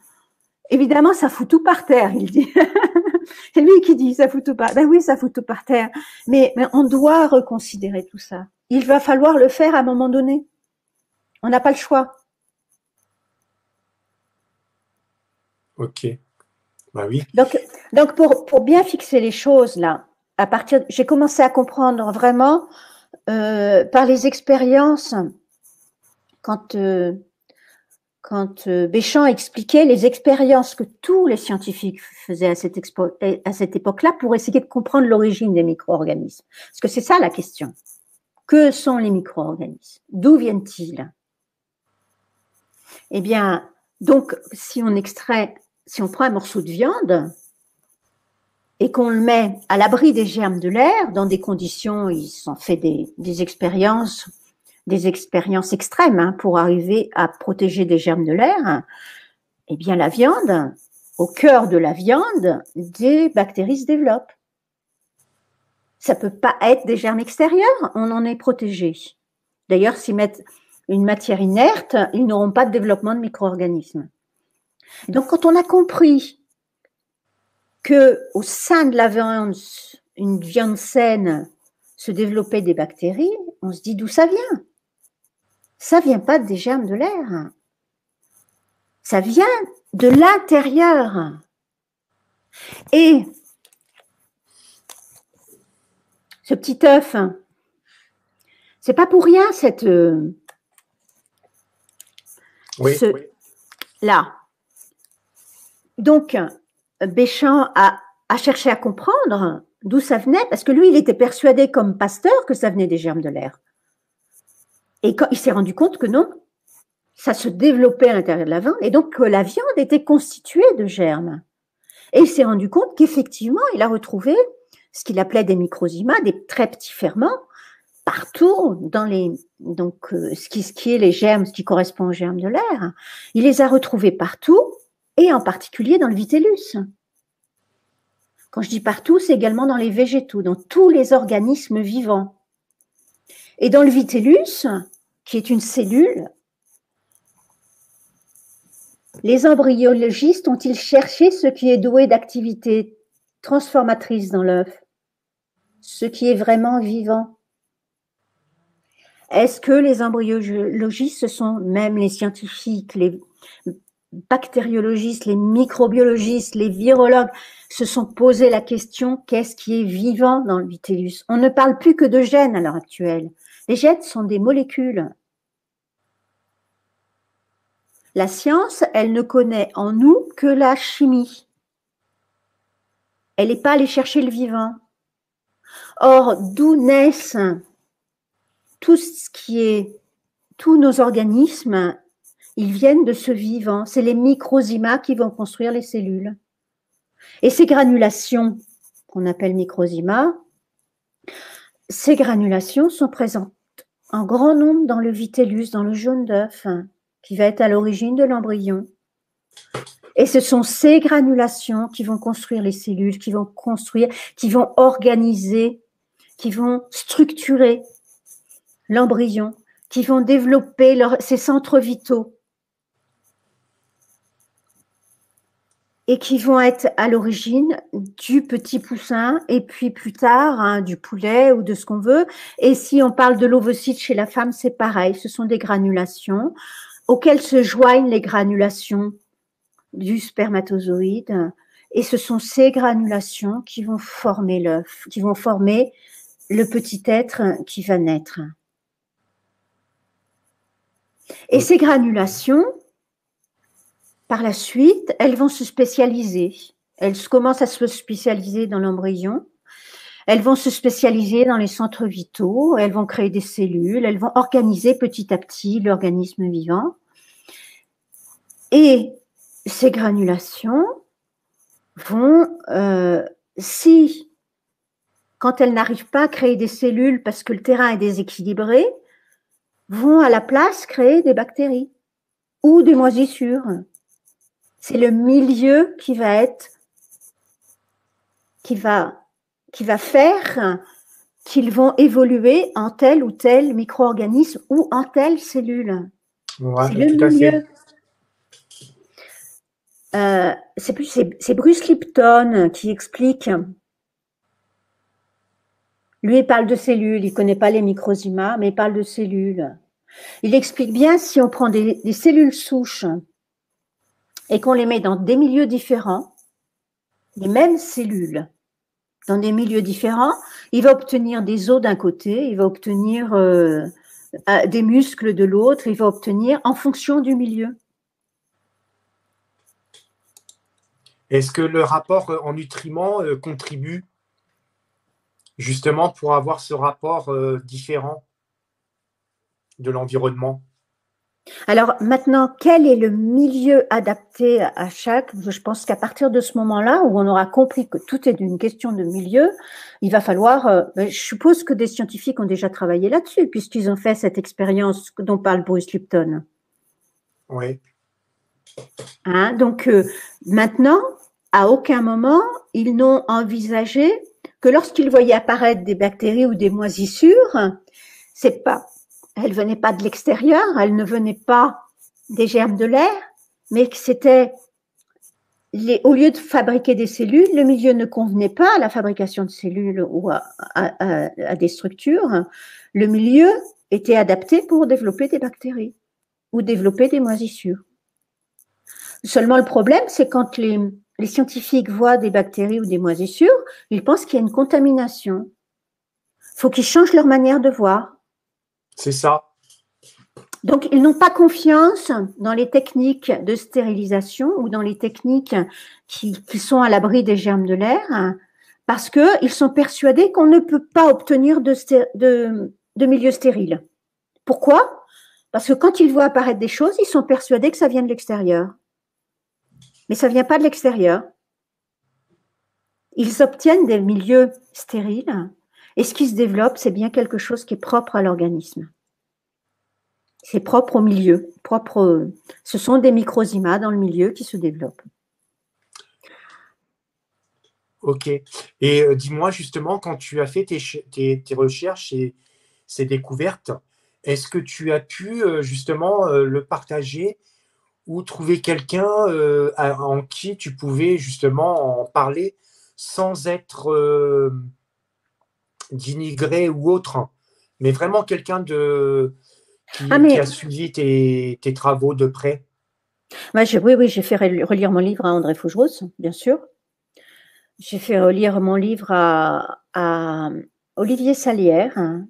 Évidemment, ça fout tout par terre, il dit. C'est lui qui dit, ça fout tout par terre. Ben oui, ça fout tout par terre. Mais on doit reconsidérer tout ça. Il va falloir le faire à un moment donné. On n'a pas le choix. Ok. Bah oui. Donc pour bien fixer les choses, là, j'ai commencé à comprendre vraiment par les expériences, quand Béchamp expliquait les expériences que tous les scientifiques faisaient à cette époque-là pour essayer de comprendre l'origine des micro-organismes. Parce que c'est ça la question. Que sont les micro-organismes? D'où viennent-ils? Eh bien, donc, si on prend un morceau de viande et qu'on le met à l'abri des germes de l'air, dans des conditions, ils ont fait des expériences extrêmes pour arriver à protéger des germes de l'air, eh bien la viande, au cœur de la viande, des bactéries se développent. Ça peut pas être des germes extérieurs, on en est protégé. D'ailleurs, s'ils mettent une matière inerte, ils n'auront pas de développement de micro-organismes. Donc, quand on a compris que au sein de la viande, une viande saine, se développaient des bactéries, on se dit d'où ça vient? Ça vient pas des germes de l'air. Ça vient de l'intérieur. Et ce petit œuf, c'est pas pour rien là. Donc, Béchamp a cherché à comprendre d'où ça venait, parce que lui, il était persuadé comme Pasteur que ça venait des germes de l'air. Et quand il s'est rendu compte que non, ça se développait à l'intérieur de la viande, et donc que la viande était constituée de germes. Et il s'est rendu compte qu'effectivement, il a retrouvé ce qu'il appelait des microzymas, des très petits ferments, partout dans ce qui est les germes, ce qui correspond aux germes de l'air. Il les a retrouvés partout, et en particulier dans le vitellus. Quand je dis partout, c'est également dans les végétaux, dans tous les organismes vivants. Et dans le vitellus, qui est une cellule, les embryologistes ont-ils cherché ce qui est doué d'activité transformatrice dans l'œuf, ce qui est vraiment vivant? Est-ce que les embryologistes, ce sont même les scientifiques, les bactériologistes, les microbiologistes, les virologues, se sont posé la question, qu'est-ce qui est vivant dans le vitellus? On ne parle plus que de gènes à l'heure actuelle. Les gènes sont des molécules. La science, elle ne connaît en nous que la chimie. Elle n'est pas allée chercher le vivant. Or, d'où naissent tout ce qui est, tous nos organismes, ils viennent de ce vivant. C'est les microzymas qui vont construire les cellules. Et ces granulations, qu'on appelle microzymas, ces granulations sont présentes en grand nombre dans le vitellus, dans le jaune d'œuf, qui va être à l'origine de l'embryon. Et ce sont ces granulations qui vont construire les cellules, qui vont construire, qui vont organiser, qui vont structurer l'embryon, qui vont développer ces centres vitaux et qui vont être à l'origine du petit poussin et puis plus tard du poulet ou de ce qu'on veut. Et si on parle de l'ovocyte chez la femme, c'est pareil, ce sont des granulations auxquelles se joignent les granulations du spermatozoïde et ce sont ces granulations qui vont former l'œuf, qui vont former le petit être qui va naître. Et ces granulations, par la suite, elles vont se spécialiser. Elles commencent à se spécialiser dans l'embryon. Elles vont se spécialiser dans les centres vitaux. Elles vont créer des cellules. Elles vont organiser petit à petit l'organisme vivant. Et ces granulations vont, quand elles n'arrivent pas à créer des cellules parce que le terrain est déséquilibré, vont à la place créer des bactéries ou des moisissures. C'est le milieu qui va faire qu'ils vont évoluer en tel ou tel micro-organisme ou en telle cellule. Ouais, c'est le milieu. C'est Bruce Lipton qui explique. Lui, il parle de cellules, il ne connaît pas les microzymas, mais il parle de cellules. Il explique bien, si on prend des cellules souches et qu'on les met dans des milieux différents, les mêmes cellules, dans des milieux différents, il va obtenir des os d'un côté, il va obtenir des muscles de l'autre, il va obtenir en fonction du milieu. Est-ce que le rapport en nutriments contribue justement pour avoir ce rapport différent de l'environnement? Alors maintenant, quel est le milieu adapté à chaque? Je pense qu'à partir de ce moment-là, où on aura compris que tout est une question de milieu, il va falloir, je suppose que des scientifiques ont déjà travaillé là-dessus, puisqu'ils ont fait cette expérience dont parle Bruce Lipton. Oui. Donc maintenant, à aucun moment, ils n'ont envisagé que lorsqu'ils voyaient apparaître des bactéries ou des moisissures, elles ne venaient pas de l'extérieur, elles ne venaient pas des germes de l'air, mais que c'était, au lieu de fabriquer des cellules, le milieu ne convenait pas à la fabrication de cellules ou à des structures. Le milieu était adapté pour développer des bactéries ou développer des moisissures. Seulement, le problème, c'est quand les scientifiques voient des bactéries ou des moisissures, ils pensent qu'il y a une contamination. Il faut qu'ils changent leur manière de voir. C'est ça. Donc, ils n'ont pas confiance dans les techniques de stérilisation ou dans les techniques qui sont à l'abri des germes de l'air parce qu'ils sont persuadés qu'on ne peut pas obtenir de milieu stérile. Pourquoi? Parce que quand ils voient apparaître des choses, ils sont persuadés que ça vient de l'extérieur. Mais ça ne vient pas de l'extérieur. Ils obtiennent des milieux stériles et ce qui se développe, c'est bien quelque chose qui est propre à l'organisme. C'est propre au milieu. Ce sont des microzymas dans le milieu qui se développent. Ok. Et dis-moi justement, quand tu as fait tes recherches et ces découvertes, est-ce que tu as pu justement le partager ou trouver quelqu'un en qui tu pouvais justement en parler sans être dénigré ou autre, mais vraiment quelqu'un Ah, qui mais a suivi tes travaux de près? oui, oui, j'ai fait relire mon livre à André Fougeros, bien sûr. J'ai fait relire mon livre à Olivier Salière, hein,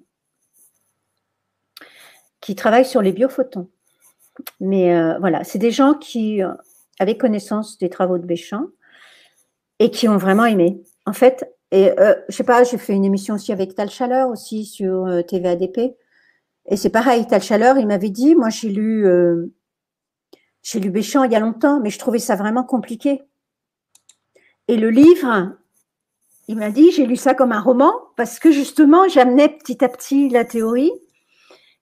qui travaille sur les biophotons. Mais voilà, c'est des gens qui avaient connaissance des travaux de Béchamp et qui ont vraiment aimé. En fait, et je sais pas, j'ai fait une émission aussi avec Tal Chaleur aussi sur TVADP. Et c'est pareil, Tal Chaleur, il m'avait dit, moi j'ai lu Béchamp il y a longtemps, mais je trouvais ça vraiment compliqué. Et le livre, il m'a dit, j'ai lu ça comme un roman parce que justement, j'amenais petit à petit la théorie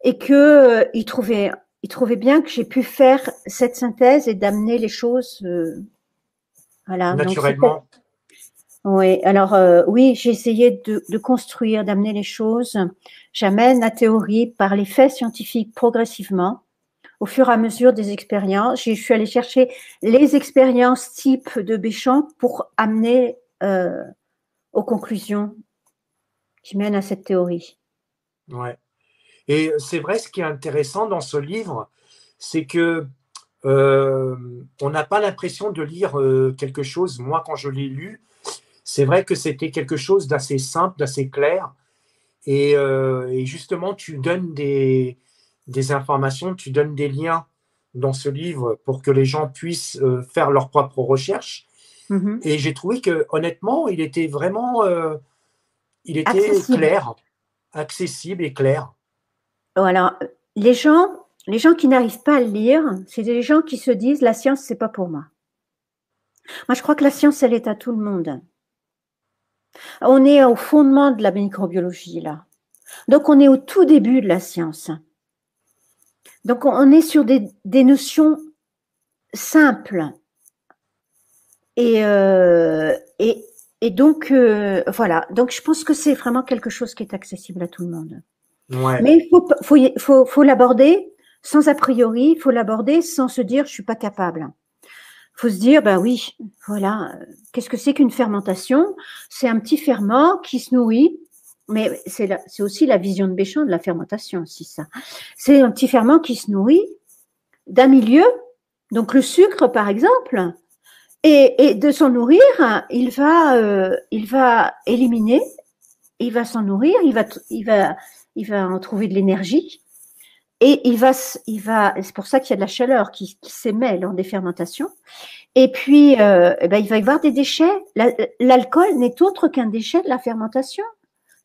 et que il trouvait bien que j'ai pu faire cette synthèse et d'amener les choses. Voilà. Donc Naturellement. oui. Alors oui, j'ai essayé de construire, d'amener les choses. J'amène la théorie par les faits scientifiques progressivement. Au fur et à mesure des expériences, je suis allée chercher les expériences type de Béchamp pour amener aux conclusions qui mènent à cette théorie. Ouais. Et c'est vrai, ce qui est intéressant dans ce livre, c'est que on n'a pas l'impression de lire quelque chose. Moi, quand je l'ai lu, c'est vrai que c'était quelque chose d'assez simple, d'assez clair. Et justement, tu donnes des informations, tu donnes des liens dans ce livre pour que les gens puissent faire leurs propres recherches. Mhm. Et j'ai trouvé que, honnêtement, il était vraiment, il était Accessible. clair, accessible et clair. Alors, les gens qui n'arrivent pas à le lire, c'est des gens qui se disent la science, c'est pas pour moi. Moi, je crois que la science, elle est à tout le monde. On est au fondement de la microbiologie, là. Donc, on est au tout début de la science. Donc, on est sur des notions simples. Et, donc, voilà. Donc, je pense que c'est vraiment quelque chose qui est accessible à tout le monde. Ouais, Mais faut l'aborder sans a priori, il faut l'aborder sans se dire je suis pas capable. Il faut se dire ben oui, voilà, qu'est-ce que c'est qu'une fermentation? C'est un petit ferment qui se nourrit, mais c'est aussi la vision de Béchamp de la fermentation aussi ça. C'est un petit ferment qui se nourrit d'un milieu, donc le sucre par exemple, et de s'en nourrir, il va éliminer, il va s'en nourrir, il va en trouver de l'énergie. Et c'est pour ça qu'il y a de la chaleur qui s'émet lors des fermentations. Et puis, il va y avoir des déchets. L'alcool n'est autre qu'un déchet de la fermentation.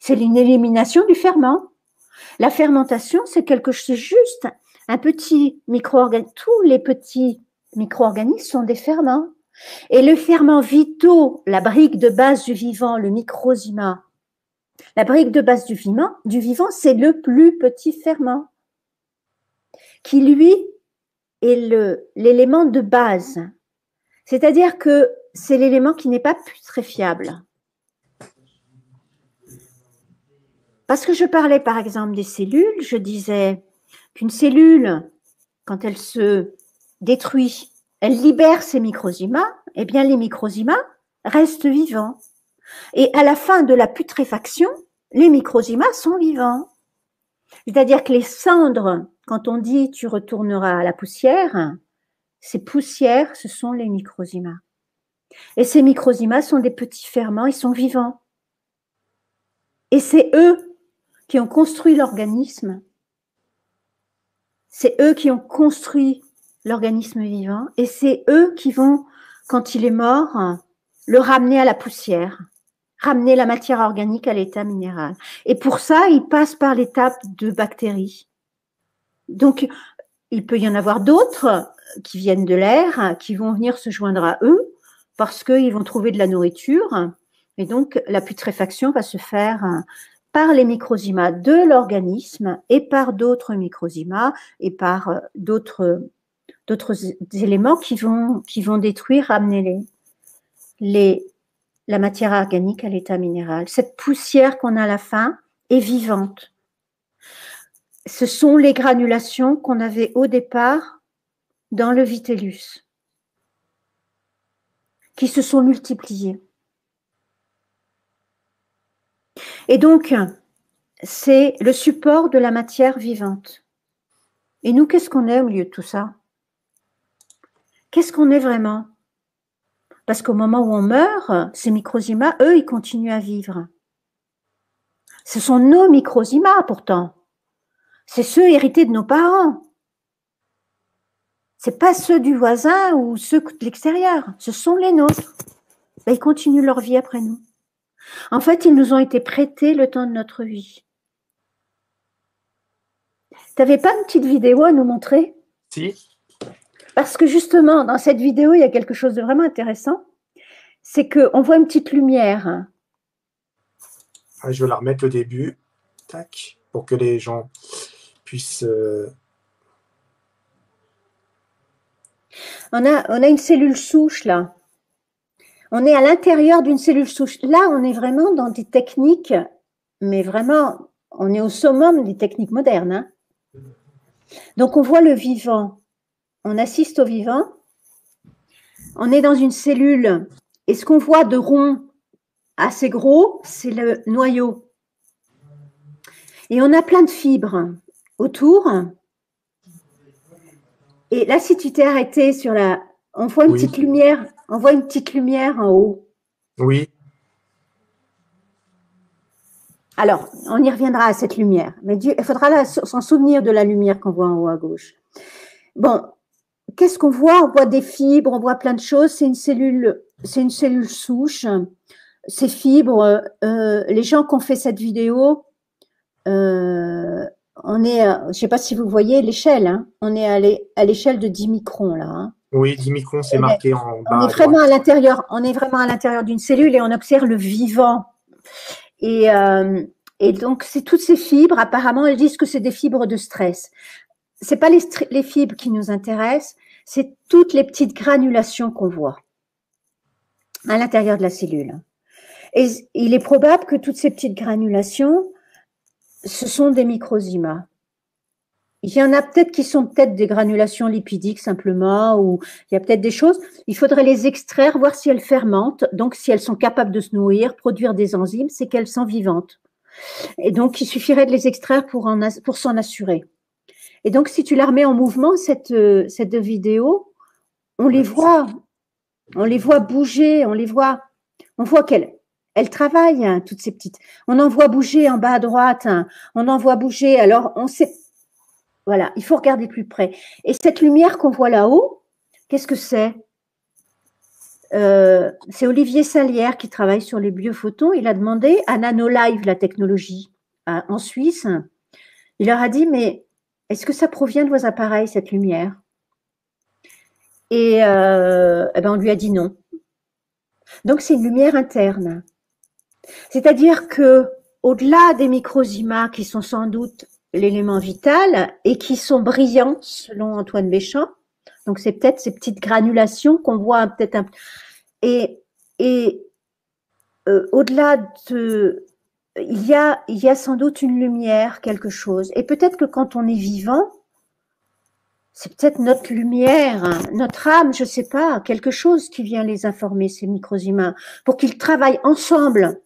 C'est une élimination du ferment. La fermentation, c'est quelque chose juste, un petit micro-organisme. Tous les petits micro-organismes sont des ferments. Et le ferment vitaux, la brique de base du vivant, le microzyma, la brique de base du vivant, c'est le plus petit ferment qui, lui, est l'élément de base. C'est-à-dire que c'est l'élément qui n'est pas putréfiable. Parce que je parlais, par exemple, des cellules, je disais qu'une cellule, quand elle se détruit, elle libère ses microzymas, eh bien, les microzymas restent vivants. Et à la fin de la putréfaction, les microzymas sont vivants. C'est-à-dire que les cendres, quand on dit tu retourneras à la poussière, ces poussières, ce sont les microzymas. Et ces microzymas sont des petits ferments, ils sont vivants. Et c'est eux qui ont construit l'organisme. C'est eux qui ont construit l'organisme vivant. Et c'est eux qui vont, quand il est mort, le ramener à la poussière, ramener la matière organique à l'état minéral. Et pour ça, ils passent par l'étape de bactéries. Donc, il peut y en avoir d'autres qui viennent de l'air, qui vont venir se joindre à eux parce qu'ils vont trouver de la nourriture. Et donc, la putréfaction va se faire par les microzymas de l'organisme et par d'autres microzymas et par d'autres éléments qui vont détruire, ramener les la matière organique à l'état minéral. Cette poussière qu'on a à la fin est vivante. Ce sont les granulations qu'on avait au départ dans le vitellus, qui se sont multipliées. Et donc, c'est le support de la matière vivante. Et nous, qu'est-ce qu'on est au milieu de tout ça? Qu'est-ce qu'on est vraiment? Parce qu'au moment où on meurt, ces microzymas, eux, ils continuent à vivre. Ce sont nos microzymas, pourtant. C'est ceux hérités de nos parents. C'est pas ceux du voisin ou ceux de l'extérieur. Ce sont les nôtres. Ben, ils continuent leur vie après nous. En fait, ils nous ont été prêtés le temps de notre vie. Tu n'avais pas une petite vidéo à nous montrer? Si. Parce que justement, dans cette vidéo, il y a quelque chose de vraiment intéressant. C'est qu'on voit une petite lumière. Ah, je vais la remettre au début. Tac. Pour que les gens puissent... On a une cellule souche, là. On est à l'intérieur d'une cellule souche. Là, on est vraiment dans des techniques, mais vraiment, on est au summum des techniques modernes. Hein. Donc, on voit le vivant. On assiste au vivant. On est dans une cellule. Et ce qu'on voit de rond assez gros, c'est le noyau. Et on a plein de fibres autour. Et là, si tu t'es arrêté sur la... On voit une petite lumière. On voit une petite lumière en haut. Oui. Alors, on y reviendra à cette lumière. Mais il faudra s'en souvenir de la lumière qu'on voit en haut à gauche. Bon, qu'est-ce qu'on voit? On voit des fibres, on voit plein de choses. C'est une cellule souche. Ces fibres, les gens qui ont fait cette vidéo, on est, je ne sais pas si vous voyez l'échelle, hein, on est à l'échelle de 10 microns là. Hein. Oui, 10 microns, c'est marqué en bas. On est vraiment à l'intérieur. On est vraiment à l'intérieur d'une cellule et on observe le vivant. Et donc c'est toutes ces fibres. Apparemment, elles disent que c'est des fibres de stress. C'est pas les fibres qui nous intéressent, c'est toutes les petites granulations qu'on voit à l'intérieur de la cellule. Et il est probable que toutes ces petites granulations, ce sont des microzymas. Il y en a peut-être qui sont peut-être des granulations lipidiques simplement, ou il y a peut-être des choses. Il faudrait les extraire, voir si elles fermentent. Donc, si elles sont capables de se nourrir, produire des enzymes, c'est qu'elles sont vivantes. Et donc, il suffirait de les extraire pour s'en assurer. Et donc, si tu la remets en mouvement, cette vidéo, on les voit bouger, on voit qu'elles travaillent, hein, toutes ces petites. On en voit bouger en bas à droite, hein, on en voit bouger. Alors, on sait. Voilà, il faut regarder plus près. Et cette lumière qu'on voit là-haut, qu'est-ce que c'est? C'est Olivier Salière qui travaille sur les biophotons. Il a demandé à Nanolive, la technologie, en Suisse. Il leur a dit, mais est-ce que ça provient de vos appareils, cette lumière? Et on lui a dit non. Donc, c'est une lumière interne. C'est-à-dire que au-delà des microzymas qui sont sans doute l'élément vital et qui sont brillants selon Antoine Béchamp. Donc c'est peut-être ces petites granulations qu'on voit peut-être un... Et au-delà de... Il y a sans doute une lumière, quelque chose. Et peut-être que quand on est vivant, c'est peut-être notre lumière, notre âme, je ne sais pas, quelque chose qui vient les informer, ces microzymas, pour qu'ils travaillent ensemble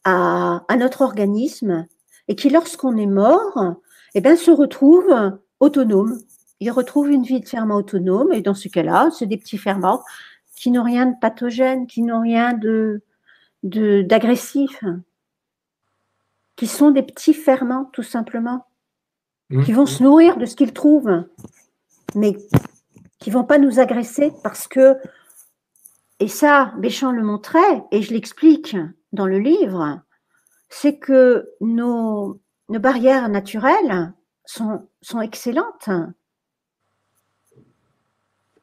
à notre organisme et qui, lorsqu'on est mort, eh bien, se retrouvent autonomes. Ils retrouvent une vie de ferment autonome et dans ce cas-là, c'est des petits ferments qui n'ont rien de pathogène, qui n'ont rien d'agressif, qui sont des petits ferments tout simplement, qui vont se nourrir de ce qu'ils trouvent, mais qui ne vont pas nous agresser parce que, et ça, Béchamp le montrait, et je l'explique dans le livre, c'est que nos barrières naturelles sont excellentes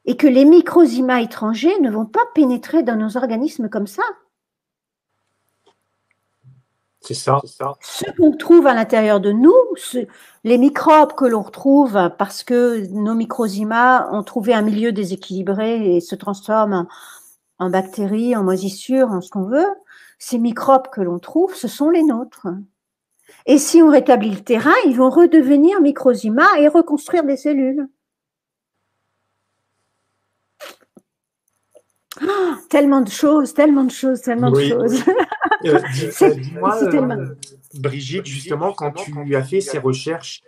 et que les microzymas étrangers ne vont pas pénétrer dans nos organismes comme ça. C'est ça. Ce qu'on trouve à l'intérieur de nous, les microbes que l'on retrouve parce que nos microzymas ont trouvé un milieu déséquilibré et se transforment en bactéries, en moisissures, en ce qu'on veut, ces microbes que l'on trouve, ce sont les nôtres. Et si on rétablit le terrain, ils vont redevenir microzima et reconstruire des cellules. Oh, tellement de choses, tellement de choses, tellement de choses. Dis-moi, Brigitte, justement, quand tu as fait ces recherches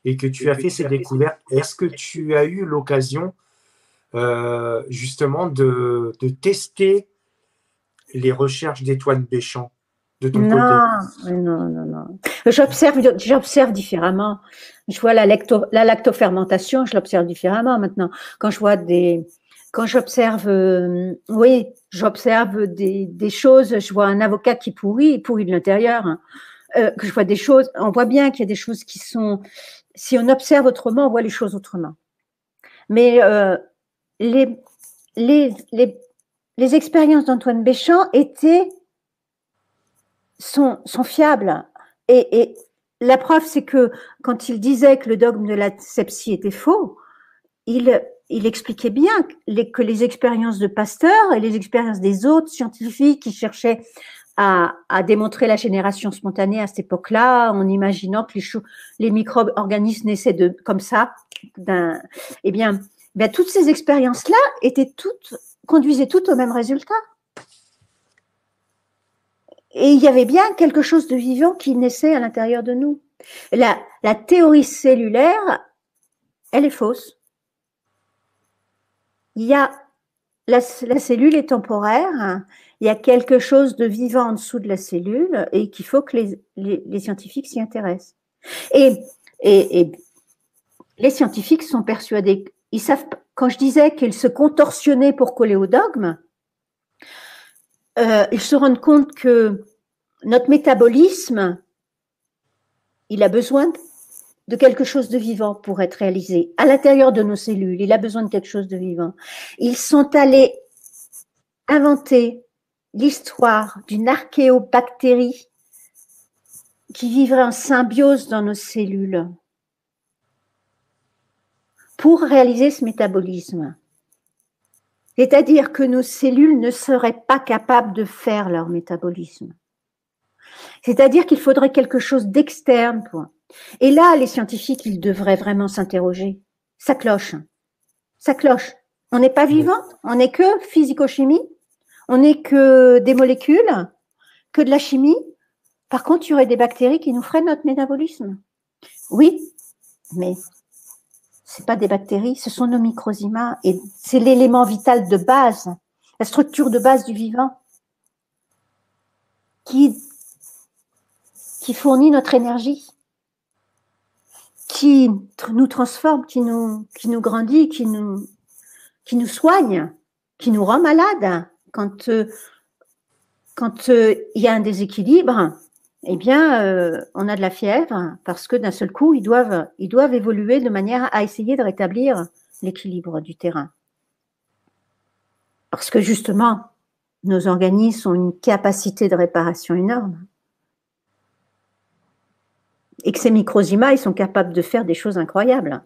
et que tu as fait ces découvertes, est-ce que tu as eu l'occasion justement de tester les recherches d'Antoine Béchamp de ton côté? Non. J'observe différemment. Je vois la lactofermentation, je l'observe différemment maintenant. Quand j'observe, j'observe des choses. Je vois un avocat qui pourrit, il pourrit de l'intérieur. Que je vois des choses, on voit bien qu'il y a des choses qui sont. Si on observe autrement, on voit les choses autrement. Mais les expériences d'Antoine Béchamp sont fiables. Et la preuve, c'est que quand il disait que le dogme de la sepsie était faux, il expliquait bien que les expériences de Pasteur et les expériences des autres scientifiques qui cherchaient à démontrer la génération spontanée à cette époque-là, en imaginant que les micro-organismes naissaient comme ça, eh bien, toutes ces expériences-là conduisaient toutes au même résultat. Et il y avait bien quelque chose de vivant qui naissait à l'intérieur de nous. La théorie cellulaire, elle est fausse. La cellule est temporaire, il y a quelque chose de vivant en dessous de la cellule et qu'il faut que les scientifiques s'y intéressent. Et les scientifiques sont persuadés, ils savent, quand je disais qu'ils se contorsionnaient pour coller au dogme, ils se rendent compte que notre métabolisme, il a besoin de quelque chose de vivant pour être réalisé. À l'intérieur de nos cellules, il a besoin de quelque chose de vivant. Ils sont allés inventer l'histoire d'une archéobactérie qui vivrait en symbiose dans nos cellules pour réaliser ce métabolisme. C'est-à-dire que nos cellules ne seraient pas capables de faire leur métabolisme. C'est-à-dire qu'il faudrait quelque chose d'externe. Et là, les scientifiques, ils devraient vraiment s'interroger. Ça cloche. Ça cloche. On n'est pas vivant, on n'est que physico-chimie, on n'est que des molécules, que de la chimie. Par contre, il y aurait des bactéries qui nous feraient notre métabolisme. Oui, mais c'est pas des bactéries, ce sont nos microzymas et c'est l'élément vital de base, la structure de base du vivant qui fournit notre énergie, qui nous transforme, qui nous grandit, qui nous soigne, qui nous rend malade. Quand il y a un déséquilibre, eh bien, on a de la fièvre parce que d'un seul coup, ils doivent évoluer de manière à essayer de rétablir l'équilibre du terrain. Parce que justement, nos organismes ont une capacité de réparation énorme. Et que ces microzymas, ils sont capables de faire des choses incroyables.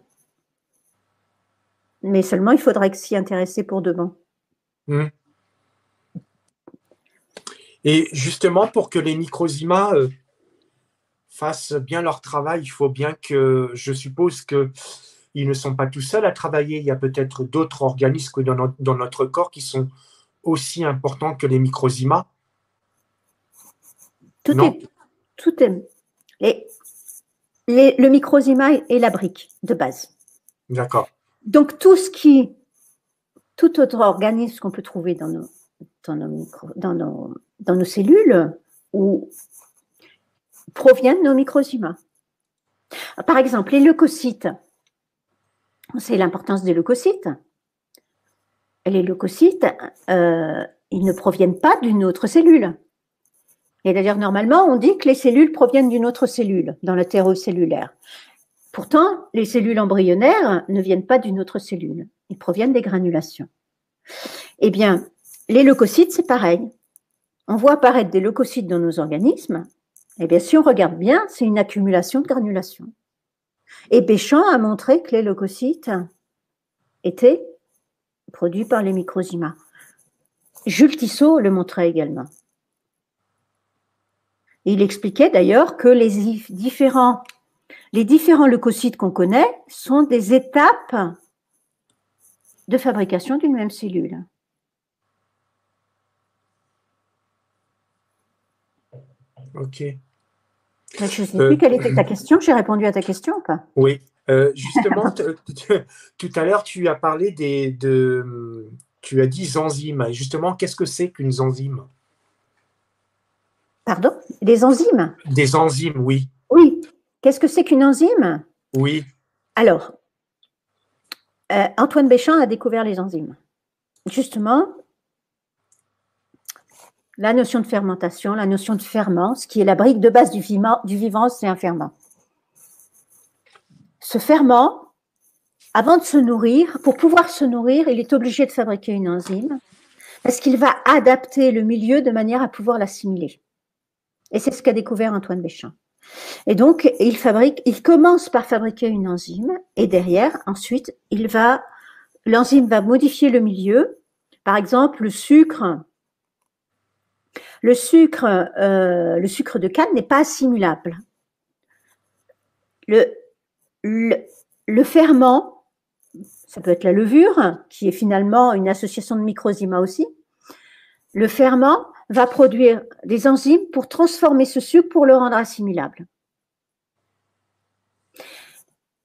Mais seulement, il faudrait s'y intéresser pour de bon. Et justement, pour que les microzymas fassent bien leur travail, il faut bien que, je suppose qu'ils ne sont pas tout seuls à travailler. Il y a peut-être d'autres organismes dans notre corps qui sont aussi importants que les microzymas. Le microzyma est la brique de base. D'accord. Donc, tout autre organisme qu'on peut trouver dans nos cellules provient de nos microzymas. Par exemple, les leucocytes. On sait l'importance des leucocytes. Les leucocytes, ils ne proviennent pas d'une autre cellule. Et d'ailleurs, normalement, on dit que les cellules proviennent d'une autre cellule, dans la théorie cellulaire. Pourtant, les cellules embryonnaires ne viennent pas d'une autre cellule. Ils proviennent des granulations. Eh bien, les leucocytes, c'est pareil. On voit apparaître des leucocytes dans nos organismes. Eh bien, si on regarde bien, c'est une accumulation de granulations. Et Béchamp a montré que les leucocytes étaient produits par les microzymas. Jules Tissot le montrait également. Il expliquait d'ailleurs que les différents leucocytes qu'on connaît sont des étapes de fabrication d'une même cellule. Ok. Je ne sais plus quelle était ta question. J'ai répondu à ta question ou pas? Oui. Justement, tout à l'heure, tu as parlé tu as dit enzymes. Et justement, qu'est-ce que c'est qu'une enzyme? Pardon? Les enzymes? Des enzymes, oui. Oui. Qu'est-ce que c'est qu'une enzyme? Oui. Alors, Antoine Béchamp a découvert les enzymes. Justement, la notion de fermentation, la notion de ferment, ce qui est la brique de base du vivant, c'est un ferment. Ce ferment, avant de se nourrir, pour pouvoir se nourrir, il est obligé de fabriquer une enzyme parce qu'il va adapter le milieu de manière à pouvoir l'assimiler. Et c'est ce qu'a découvert Antoine Béchamp. Et donc, il commence par fabriquer une enzyme et derrière, ensuite, l'enzyme va modifier le milieu. Par exemple, le sucre de canne n'est pas assimilable. Le ferment, ça peut être la levure, qui est finalement une association de microzyma aussi. Le ferment va produire des enzymes pour transformer ce sucre pour le rendre assimilable.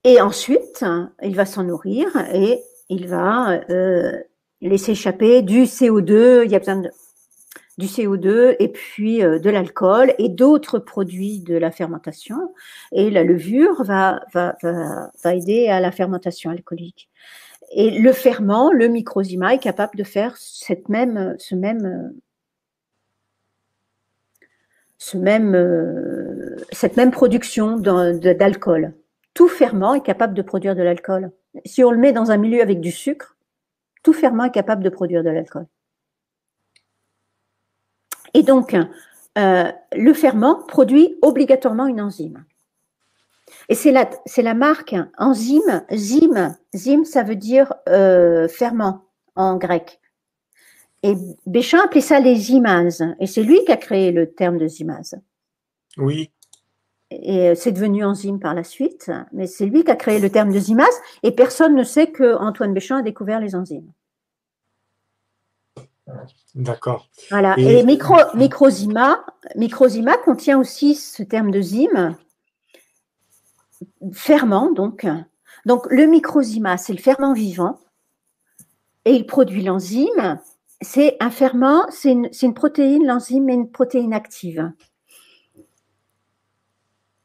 Et ensuite, il va s'en nourrir et il va laisser échapper du CO2, il y a besoin du CO2 et puis de l'alcool et d'autres produits de la fermentation. Et la levure va aider à la fermentation alcoolique. Et le ferment, le microzyma, est capable de faire cette même production d'alcool. Tout ferment est capable de produire de l'alcool. Si on le met dans un milieu avec du sucre, tout ferment est capable de produire de l'alcool. Et donc, le ferment produit obligatoirement une enzyme. Et c'est la marque enzyme, zym, ça veut dire ferment en grec. Et Béchamp appelait ça les zymases. Et c'est lui qui a créé le terme de zymase. Oui. Et c'est devenu enzyme par la suite, mais c'est lui qui a créé le terme de zymase. Et personne ne sait qu'Antoine Béchamp a découvert les enzymes. D'accord. Voilà. Et microzyma contient aussi ce terme de zyme, ferment donc. Donc le microzyma, c'est le ferment vivant et il produit l'enzyme. C'est un ferment, c'est une protéine, l'enzyme est une protéine active.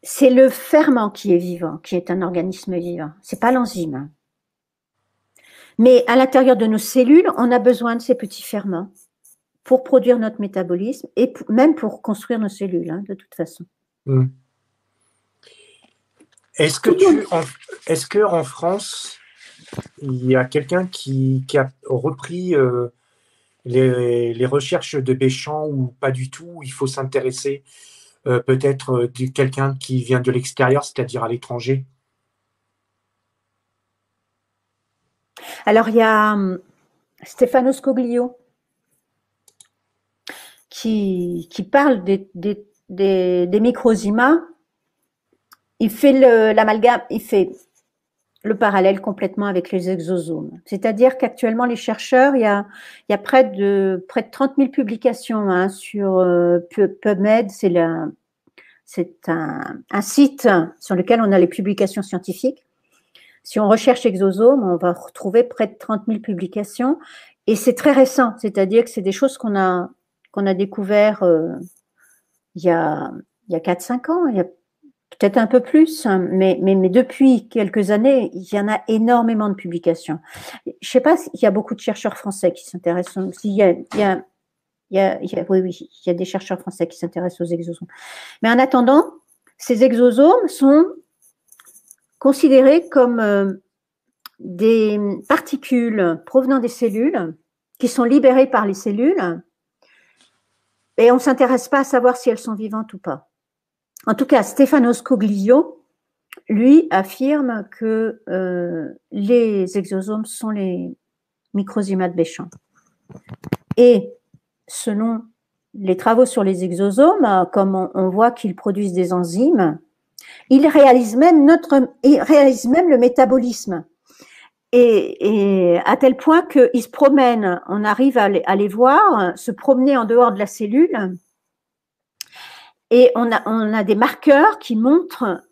C'est le ferment qui est vivant, qui est un organisme vivant. C'est pas l'enzyme. Mais à l'intérieur de nos cellules, on a besoin de ces petits ferments pour produire notre métabolisme et même pour construire nos cellules, hein, de toute façon. Est-ce que en France, il y a quelqu'un qui a repris les recherches de Béchamp ou pas du tout? Il faut s'intéresser peut-être quelqu'un qui vient de l'extérieur, c'est-à-dire à l'étranger? Alors, il y a Stefano Scoglio qui parle des microzymas. Il fait l'amalgame, il fait le parallèle complètement avec les exosomes. C'est-à-dire qu'actuellement, les chercheurs, il y a près de 30 000 publications hein, sur PubMed, c'est un site sur lequel on a les publications scientifiques. Si on recherche exosomes, on va retrouver près de 30 000 publications et c'est très récent, c'est-à-dire que c'est des choses qu'on a découvert il y a 4-5 ans, il y a peut-être un peu plus, mais depuis quelques années, il y en a énormément de publications. Je ne sais pas s'il y a beaucoup de chercheurs français qui s'intéressent. Oui, il y a des chercheurs français qui s'intéressent aux exosomes. Mais en attendant, ces exosomes sont considérés comme des particules provenant des cellules qui sont libérées par les cellules et on ne s'intéresse pas à savoir si elles sont vivantes ou pas. En tout cas, Stefano Scoglio, lui, affirme que les exosomes sont les microzymas de Béchamp. Et selon les travaux sur les exosomes, comme on voit qu'ils produisent des enzymes, ils réalisent même le métabolisme. Et à tel point qu'ils se promènent, on arrive à les voir, se promener en dehors de la cellule, et on a des marqueurs qui montrent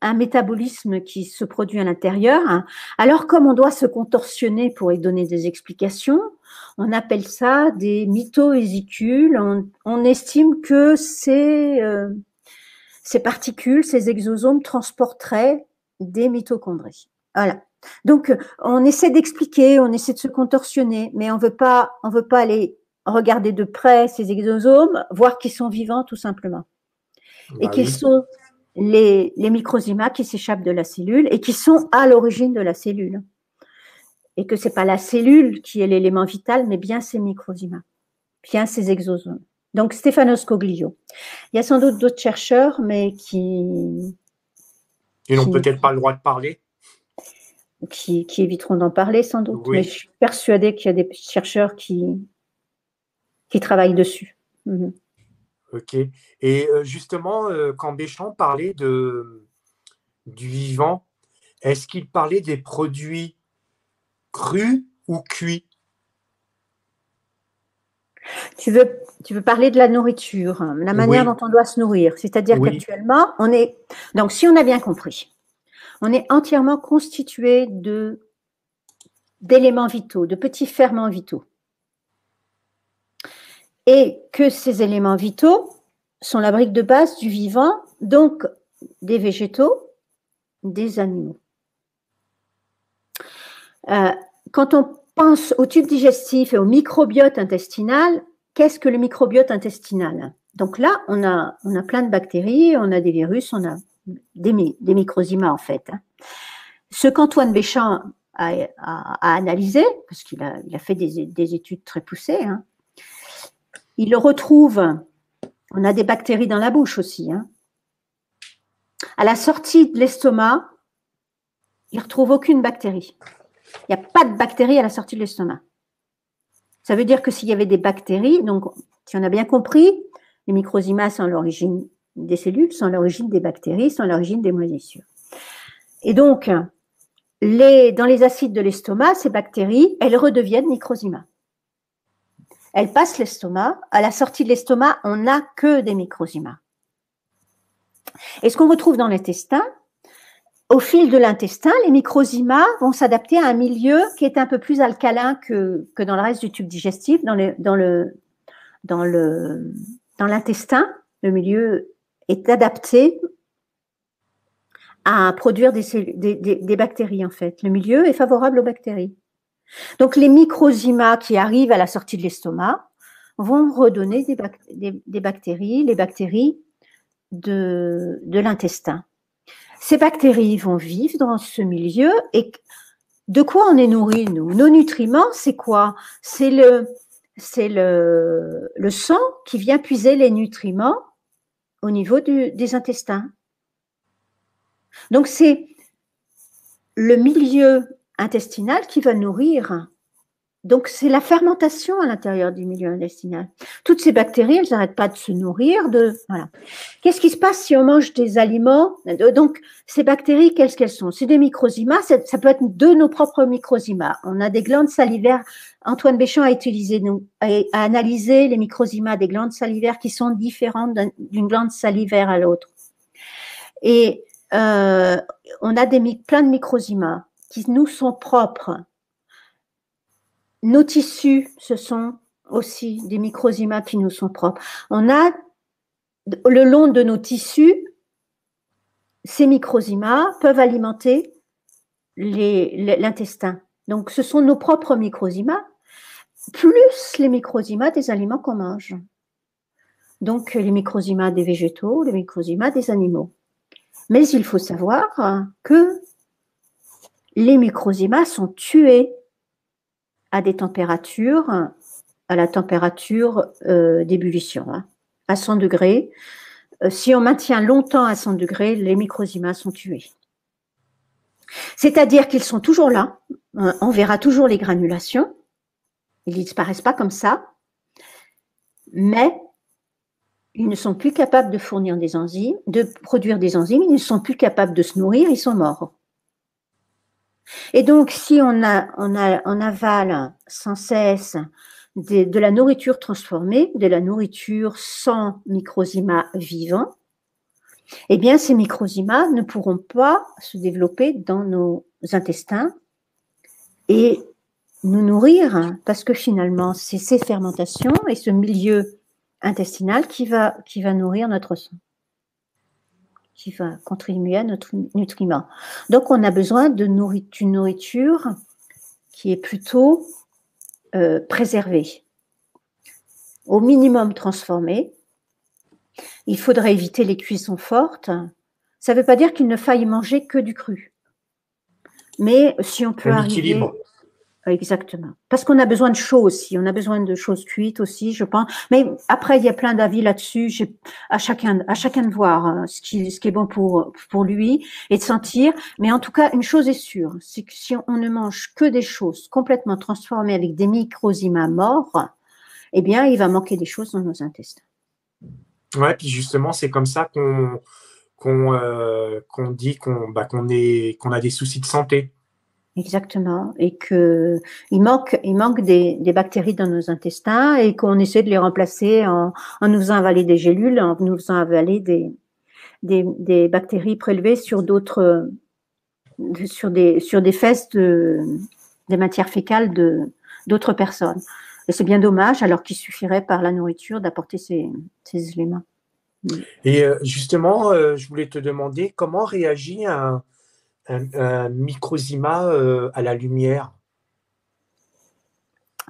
un métabolisme qui se produit à l'intérieur. Alors, comme on doit se contorsionner pour y donner des explications, on appelle ça des mitovésicules. On estime que ces particules, ces exosomes transporteraient des mitochondries. Voilà. Donc, on essaie d'expliquer, on essaie de se contorsionner, mais on veut pas aller regarder de près ces exosomes, voir qu'ils sont vivants tout simplement. Et qu'ils sont les microzymas qui s'échappent de la cellule et qui sont à l'origine de la cellule. Et que c'est pas la cellule qui est l'élément vital, mais bien ces microzymas, bien ces exosomes. Donc, Stefano Scoglio. Il y a sans doute d'autres chercheurs, mais qui n'ont peut-être pas le droit de parler. Qui éviteront d'en parler sans doute. Oui. Mais je suis persuadée qu'il y a des chercheurs qui travaillent dessus. Mm-hmm. Ok. Et justement, quand Béchamp parlait du vivant, est-ce qu'il parlait des produits crus ou cuits? Tu veux parler de la nourriture, la manière dont on doit se nourrir. C'est-à-dire qu'actuellement, donc si on a bien compris, on est entièrement constitué d'éléments vitaux, de petits ferments vitaux. Et que ces éléments vitaux sont la brique de base du vivant, donc des végétaux, des animaux. Quand on pense au tube digestif et au microbiote intestinal, qu'est-ce que le microbiote intestinal? Donc là, on a plein de bactéries, on a des virus, on a des microzymas en fait. Ce qu'Antoine Béchamp a analysé, parce qu'il a fait des études très poussées, il le retrouve, on a des bactéries dans la bouche aussi. À la sortie de l'estomac, il ne retrouve aucune bactérie. Il n'y a pas de bactéries à la sortie de l'estomac. Ça veut dire que s'il y avait des bactéries, donc si on a bien compris, les microzymas sont l'origine des cellules, sont l'origine des bactéries, sont l'origine des moisissures. Et donc, dans les acides de l'estomac, ces bactéries, elles redeviennent microzymas. Elles passent l'estomac. À la sortie de l'estomac, on n'a que des microzymas. Et ce qu'on retrouve dans l'intestin, au fil de l'intestin, les microzymas vont s'adapter à un milieu qui est un peu plus alcalin que dans le reste du tube digestif, dans l'intestin. Le milieu est adapté à produire des bactéries, en fait. Le milieu est favorable aux bactéries. Donc, les microzymas qui arrivent à la sortie de l'estomac vont redonner des bactéries, les bactéries de l'intestin. Ces bactéries vont vivre dans ce milieu et de quoi on est nourri, nous? Nos nutriments, c'est quoi? C'est le sang qui vient puiser les nutriments au niveau des intestins. Donc, c'est le milieu intestinal qui va nourrir. Donc, c'est la fermentation à l'intérieur du milieu intestinal. Toutes ces bactéries, elles n'arrêtent pas de se nourrir. Voilà. Qu'est-ce qui se passe si on mange des aliments? Donc, ces bactéries, qu'est-ce qu'elles sont? C'est des microzymas. Ça peut être de nos propres microzymas. On a des glandes salivaires. Antoine Béchamp a analysé les microzymas des glandes salivaires qui sont différentes d'une glande salivaire à l'autre. Et on a plein de microzymas qui nous sont propres. Nos tissus, ce sont aussi des microzymas qui nous sont propres. On a, le long de nos tissus, ces microzymas peuvent alimenter l'intestin. Donc, ce sont nos propres microzymas, plus les microzymas des aliments qu'on mange. Donc, les microzymas des végétaux, les microzymas des animaux. Mais il faut savoir que les microzymas sont tués à des températures, à la température d'ébullition, à 100 degrés. Si on maintient longtemps à 100 degrés, les microzymas sont tués. C'est-à-dire qu'ils sont toujours là, on verra toujours les granulations, ils ne disparaissent pas comme ça, mais ils ne sont plus capables de fournir des enzymes, de produire des enzymes, ils ne sont plus capables de se nourrir, ils sont morts. Et donc, si on avale sans cesse de la nourriture transformée, de la nourriture sans microzymas vivants, eh bien, ces microzymas ne pourront pas se développer dans nos intestins et nous nourrir, parce que finalement, c'est ces fermentations et ce milieu intestinal qui va nourrir notre sang, qui va contribuer à notre nutriment. Donc, on a besoin d'une nourriture qui est plutôt préservée, au minimum transformée. Il faudrait éviter les cuissons fortes. Ça ne veut pas dire qu'il ne faille manger que du cru. Mais si on peut arriver… équilibre. Exactement. Parce qu'on a besoin de chaud aussi. On a besoin de choses cuites aussi, je pense. Mais après, il y a plein d'avis là-dessus. À chacun de voir ce qui est bon pour lui et de sentir. Mais en tout cas, une chose est sûre, c'est que si on ne mange que des choses complètement transformées avec des microzymas morts, eh bien, il va manquer des choses dans nos intestins. Ouais, puis justement, c'est comme ça qu'on dit qu'on a des soucis de santé. Exactement, et que il manque des bactéries dans nos intestins et qu'on essaie de les remplacer en nous faisant avaler des gélules, en nous faisant avaler des bactéries prélevées sur d'autres, sur des fesses des matières fécales d'autres personnes. Et c'est bien dommage, alors qu'il suffirait par la nourriture d'apporter ces éléments. Et justement, je voulais te demander comment réagit un microzyma à la lumière.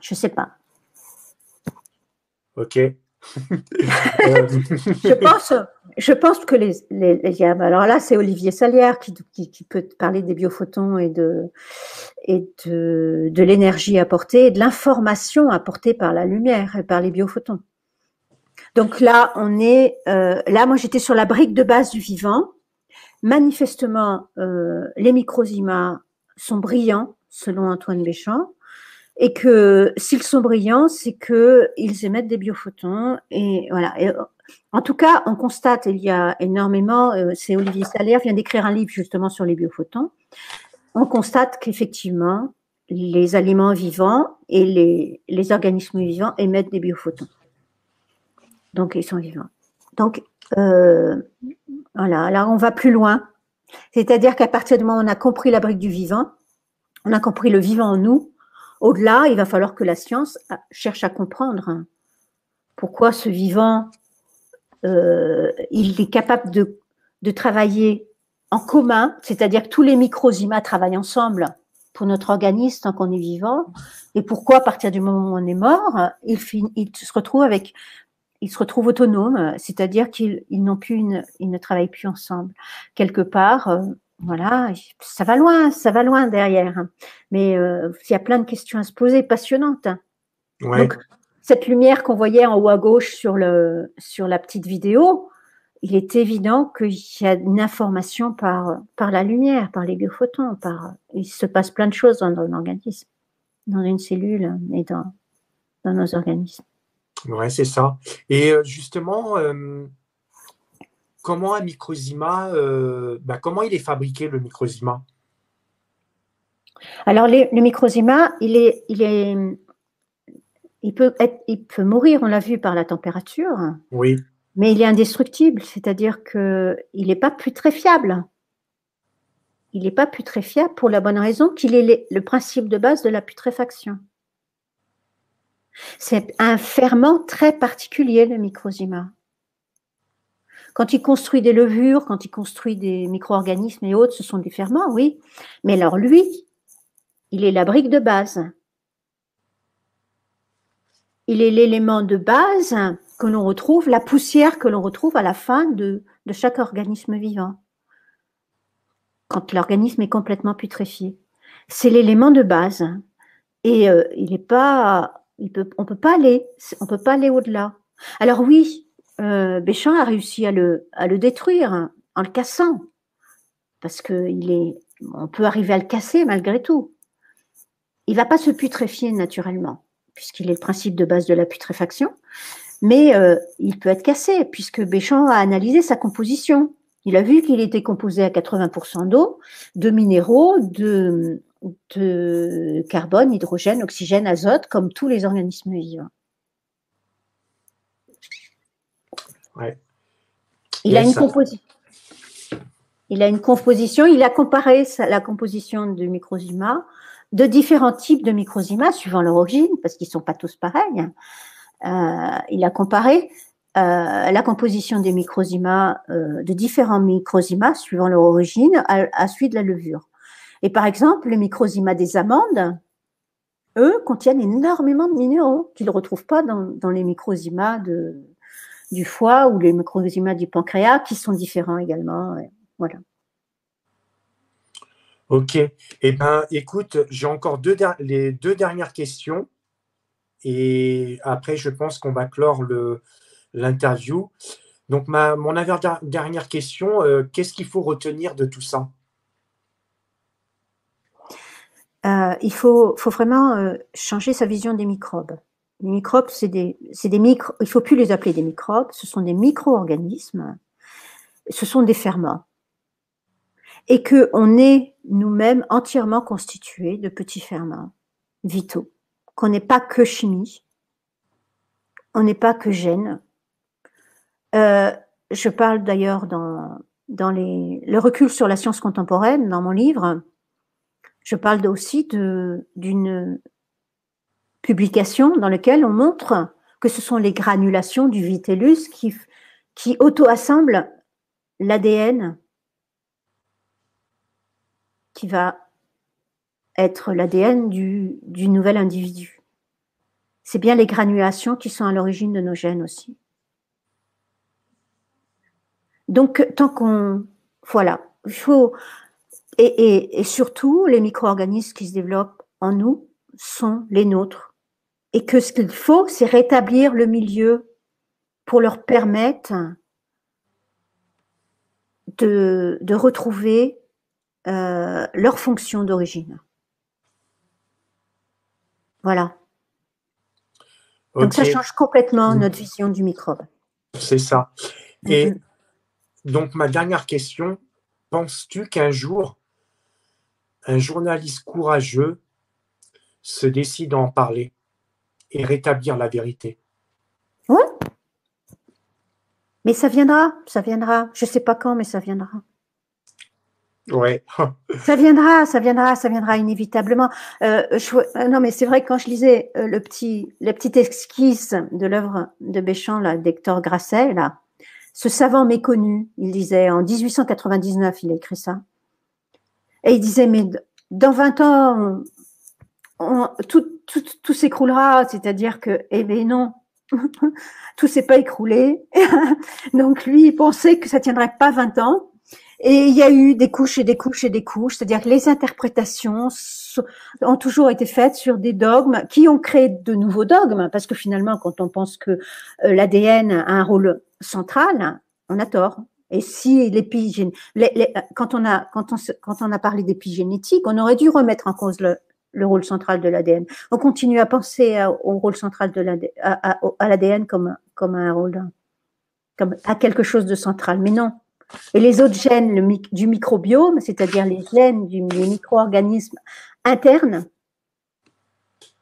Je sais pas. Ok. Je pense que alors là, c'est Olivier Salière qui peut parler des biophotons et de l'énergie apportée et de l'information apportée par la lumière et par les biophotons. Donc là, moi j'étais sur la brique de base du vivant. Manifestement, les microzymas sont brillants, selon Antoine Béchamp, et que s'ils sont brillants, c'est qu'ils émettent des biophotons. Et voilà. Et, en tout cas, on constate, il y a énormément, c'est Olivier Salaire vient d'écrire un livre justement sur les biophotons. On constate qu'effectivement, les aliments vivants et les organismes vivants émettent des biophotons. Donc, ils sont vivants. Donc, voilà, là, on va plus loin. C'est-à-dire qu'à partir du moment où on a compris la brique du vivant, on a compris le vivant en nous, au-delà, il va falloir que la science cherche à comprendre pourquoi ce vivant, il est capable de travailler en commun, c'est-à-dire que tous les microzymas travaillent ensemble pour notre organisme tant qu'on est vivant, et pourquoi à partir du moment où on est mort, il se retrouve autonome, c'est-à-dire qu'ils ne travaillent plus ensemble. Quelque part, voilà, ça va loin derrière. Mais il y a plein de questions à se poser, passionnantes. Ouais. Donc, cette lumière qu'on voyait en haut à gauche sur la petite vidéo, il est évident qu'il y a une information par la lumière, par les biophotons, il se passe plein de choses dans l'organisme, dans une cellule et dans nos organismes. Ouais, c'est ça. Et justement, comment un microzyma, comment il est fabriqué, le microzyma? Alors, le microzyma, il peut mourir, on l'a vu, par la température. Oui. Mais il est indestructible, c'est-à-dire qu'il n'est pas putréfiable. Il n'est pas putréfiable pour la bonne raison qu'il est le principe de base de la putréfaction. C'est un ferment très particulier, le microzyma. Quand il construit des levures, quand il construit des micro-organismes et autres, ce sont des ferments, oui. Mais alors lui, il est la brique de base. Il est l'élément de base que l'on retrouve, la poussière que l'on retrouve à la fin de chaque organisme vivant, quand l'organisme est complètement putréfié. C'est l'élément de base. Et on peut pas aller au-delà. Alors oui, Béchamp a réussi à le détruire en le cassant, parce on peut arriver à le casser malgré tout. Il va pas se putréfier naturellement, puisqu'il est le principe de base de la putréfaction. mais il peut être cassé, puisque Béchamp a analysé sa composition. Il a vu qu'il était composé à 80% d'eau, de minéraux, de carbone, hydrogène, oxygène, azote, comme tous les organismes vivants. Ouais. Il a une composition. Il a une composition, il a comparé la composition de Microzima, de différents types de Microzima, suivant leur origine, parce qu'ils ne sont pas tous pareils. Il a comparé la composition des Microzima, de différents Microzima, suivant leur origine, à celui de la levure. Et par exemple, les Microzima des amandes, eux, contiennent énormément de minéraux qu'ils ne retrouvent pas dans les Microzima du foie ou les Microzima du pancréas, qui sont différents également. Voilà. Ok. Eh bien, écoute, j'ai encore les 2 dernières questions. Et après, je pense qu'on va clore l'interview. Donc, mon avant-dernière question, qu'est-ce qu'il faut retenir de tout ça? Il faut vraiment changer sa vision des microbes. Les microbes, c'est des micro. Il ne faut plus les appeler des microbes, ce sont des micro-organismes, ce sont des ferments. Et qu'on est nous-mêmes entièrement constitués de petits ferments vitaux, qu'on n'est pas que chimie, on n'est pas que gènes. Je parle d'ailleurs dans le recul sur la science contemporaine, dans mon livre, je parle aussi d'une publication dans laquelle on montre que ce sont les granulations du vitellus qui auto-assemblent l'ADN qui va être l'ADN du nouvel individu. C'est bien les granulations qui sont à l'origine de nos gènes aussi. Donc, tant qu'on... Voilà, il faut... Et surtout, les micro-organismes qui se développent en nous sont les nôtres. Et que ce qu'il faut, c'est rétablir le milieu pour leur permettre de retrouver leur fonction d'origine. Voilà. Okay. Donc, ça change complètement notre vision du microbe. C'est ça. Et donc, ma dernière question, penses-tu qu'un jour, un journaliste courageux se décide à en parler et rétablir la vérité? Oui. Mais ça viendra, ça viendra. Je ne sais pas quand, mais ça viendra. Ouais. ça viendra inévitablement. Non, mais c'est vrai que quand je lisais la petite esquisse de l'œuvre de Béchamp, là, d'Hector Grasset, là, ce savant méconnu, il disait, en 1899, il a écrit ça. Et il disait, mais dans 20 ans, tout s'écroulera, c'est-à-dire que, eh bien non, tout s'est pas écroulé. Donc lui, il pensait que ça tiendrait pas 20 ans. Et il y a eu des couches et des couches et des couches, c'est-à-dire que les interprétations ont toujours été faites sur des dogmes qui ont créé de nouveaux dogmes, parce que finalement, quand on pense que l'ADN a un rôle central, on a tort. Et si quand on a parlé d'épigénétique, on aurait dû remettre en cause le rôle central de l'ADN. On continue à penser au rôle central de à l'ADN comme un rôle, comme à quelque chose de central, mais non. Et les autres gènes du microbiome, c'est-à-dire les gènes des micro-organismes internes,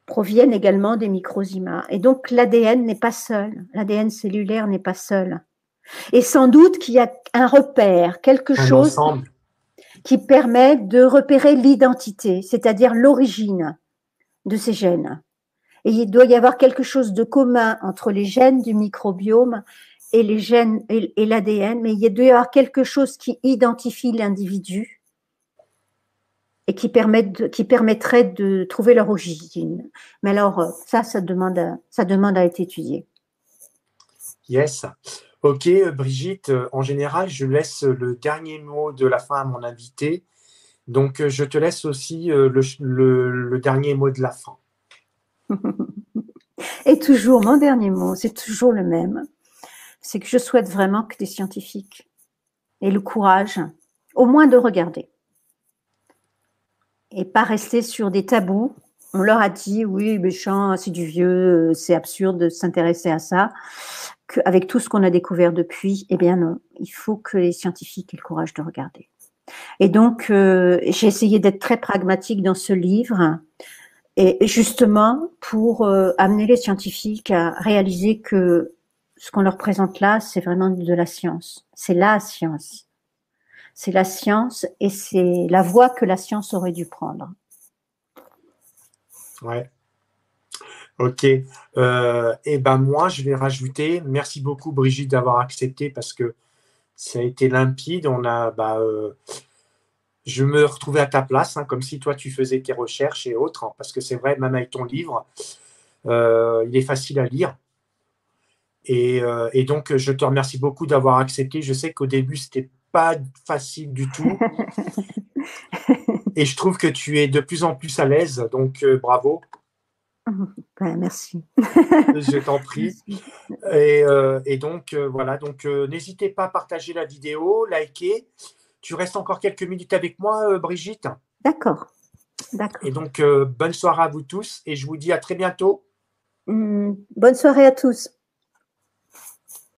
proviennent également des microzima. Et donc l'ADN n'est pas seul, l'ADN cellulaire n'est pas seul. Et sans doute qu'il y a un repère, quelque chose qui permet de repérer l'identité, c'est-à-dire l'origine de ces gènes. Et il doit y avoir quelque chose de commun entre les gènes du microbiome et les gènes et l'ADN, mais il doit y avoir quelque chose qui identifie l'individu et qui permettrait de trouver leur origine. Mais alors, ça demande à être étudié. Yes. Ok, Brigitte, en général, je laisse le dernier mot de la fin à mon invité. Donc, je te laisse aussi le dernier mot de la fin. Et toujours, mon dernier mot, c'est toujours le même. C'est que je souhaite vraiment que des scientifiques aient le courage, au moins de regarder. Et pas rester sur des tabous On leur a dit, oui, Béchamp, c'est du vieux, c'est absurde de s'intéresser à ça. Avec tout ce qu'on a découvert depuis, eh bien non, il faut que les scientifiques aient le courage de regarder. Et donc, j'ai essayé d'être très pragmatique dans ce livre, et justement pour amener les scientifiques à réaliser que ce qu'on leur présente là, c'est vraiment de la science. C'est la science. C'est la science et c'est la voie que la science aurait dû prendre. Ouais. Ok. Et ben moi, je vais rajouter. Merci beaucoup, Brigitte, d'avoir accepté parce que ça a été limpide. Je me retrouvais à ta place, hein, comme si toi tu faisais tes recherches et autres, hein, parce que c'est vrai, même avec ton livre, il est facile à lire. Et donc, je te remercie beaucoup d'avoir accepté. Je sais qu'au début, c'était pas facile du tout. Et je trouve que tu es de plus en plus à l'aise. Donc, bravo. Ben, merci. Je t'en prie. Et donc, voilà. Donc, n'hésitez pas à partager la vidéo, liker. Tu restes encore quelques minutes avec moi, Brigitte. D'accord. D'accord. Et donc, bonne soirée à vous tous. Et je vous dis à très bientôt. Bonne soirée à tous.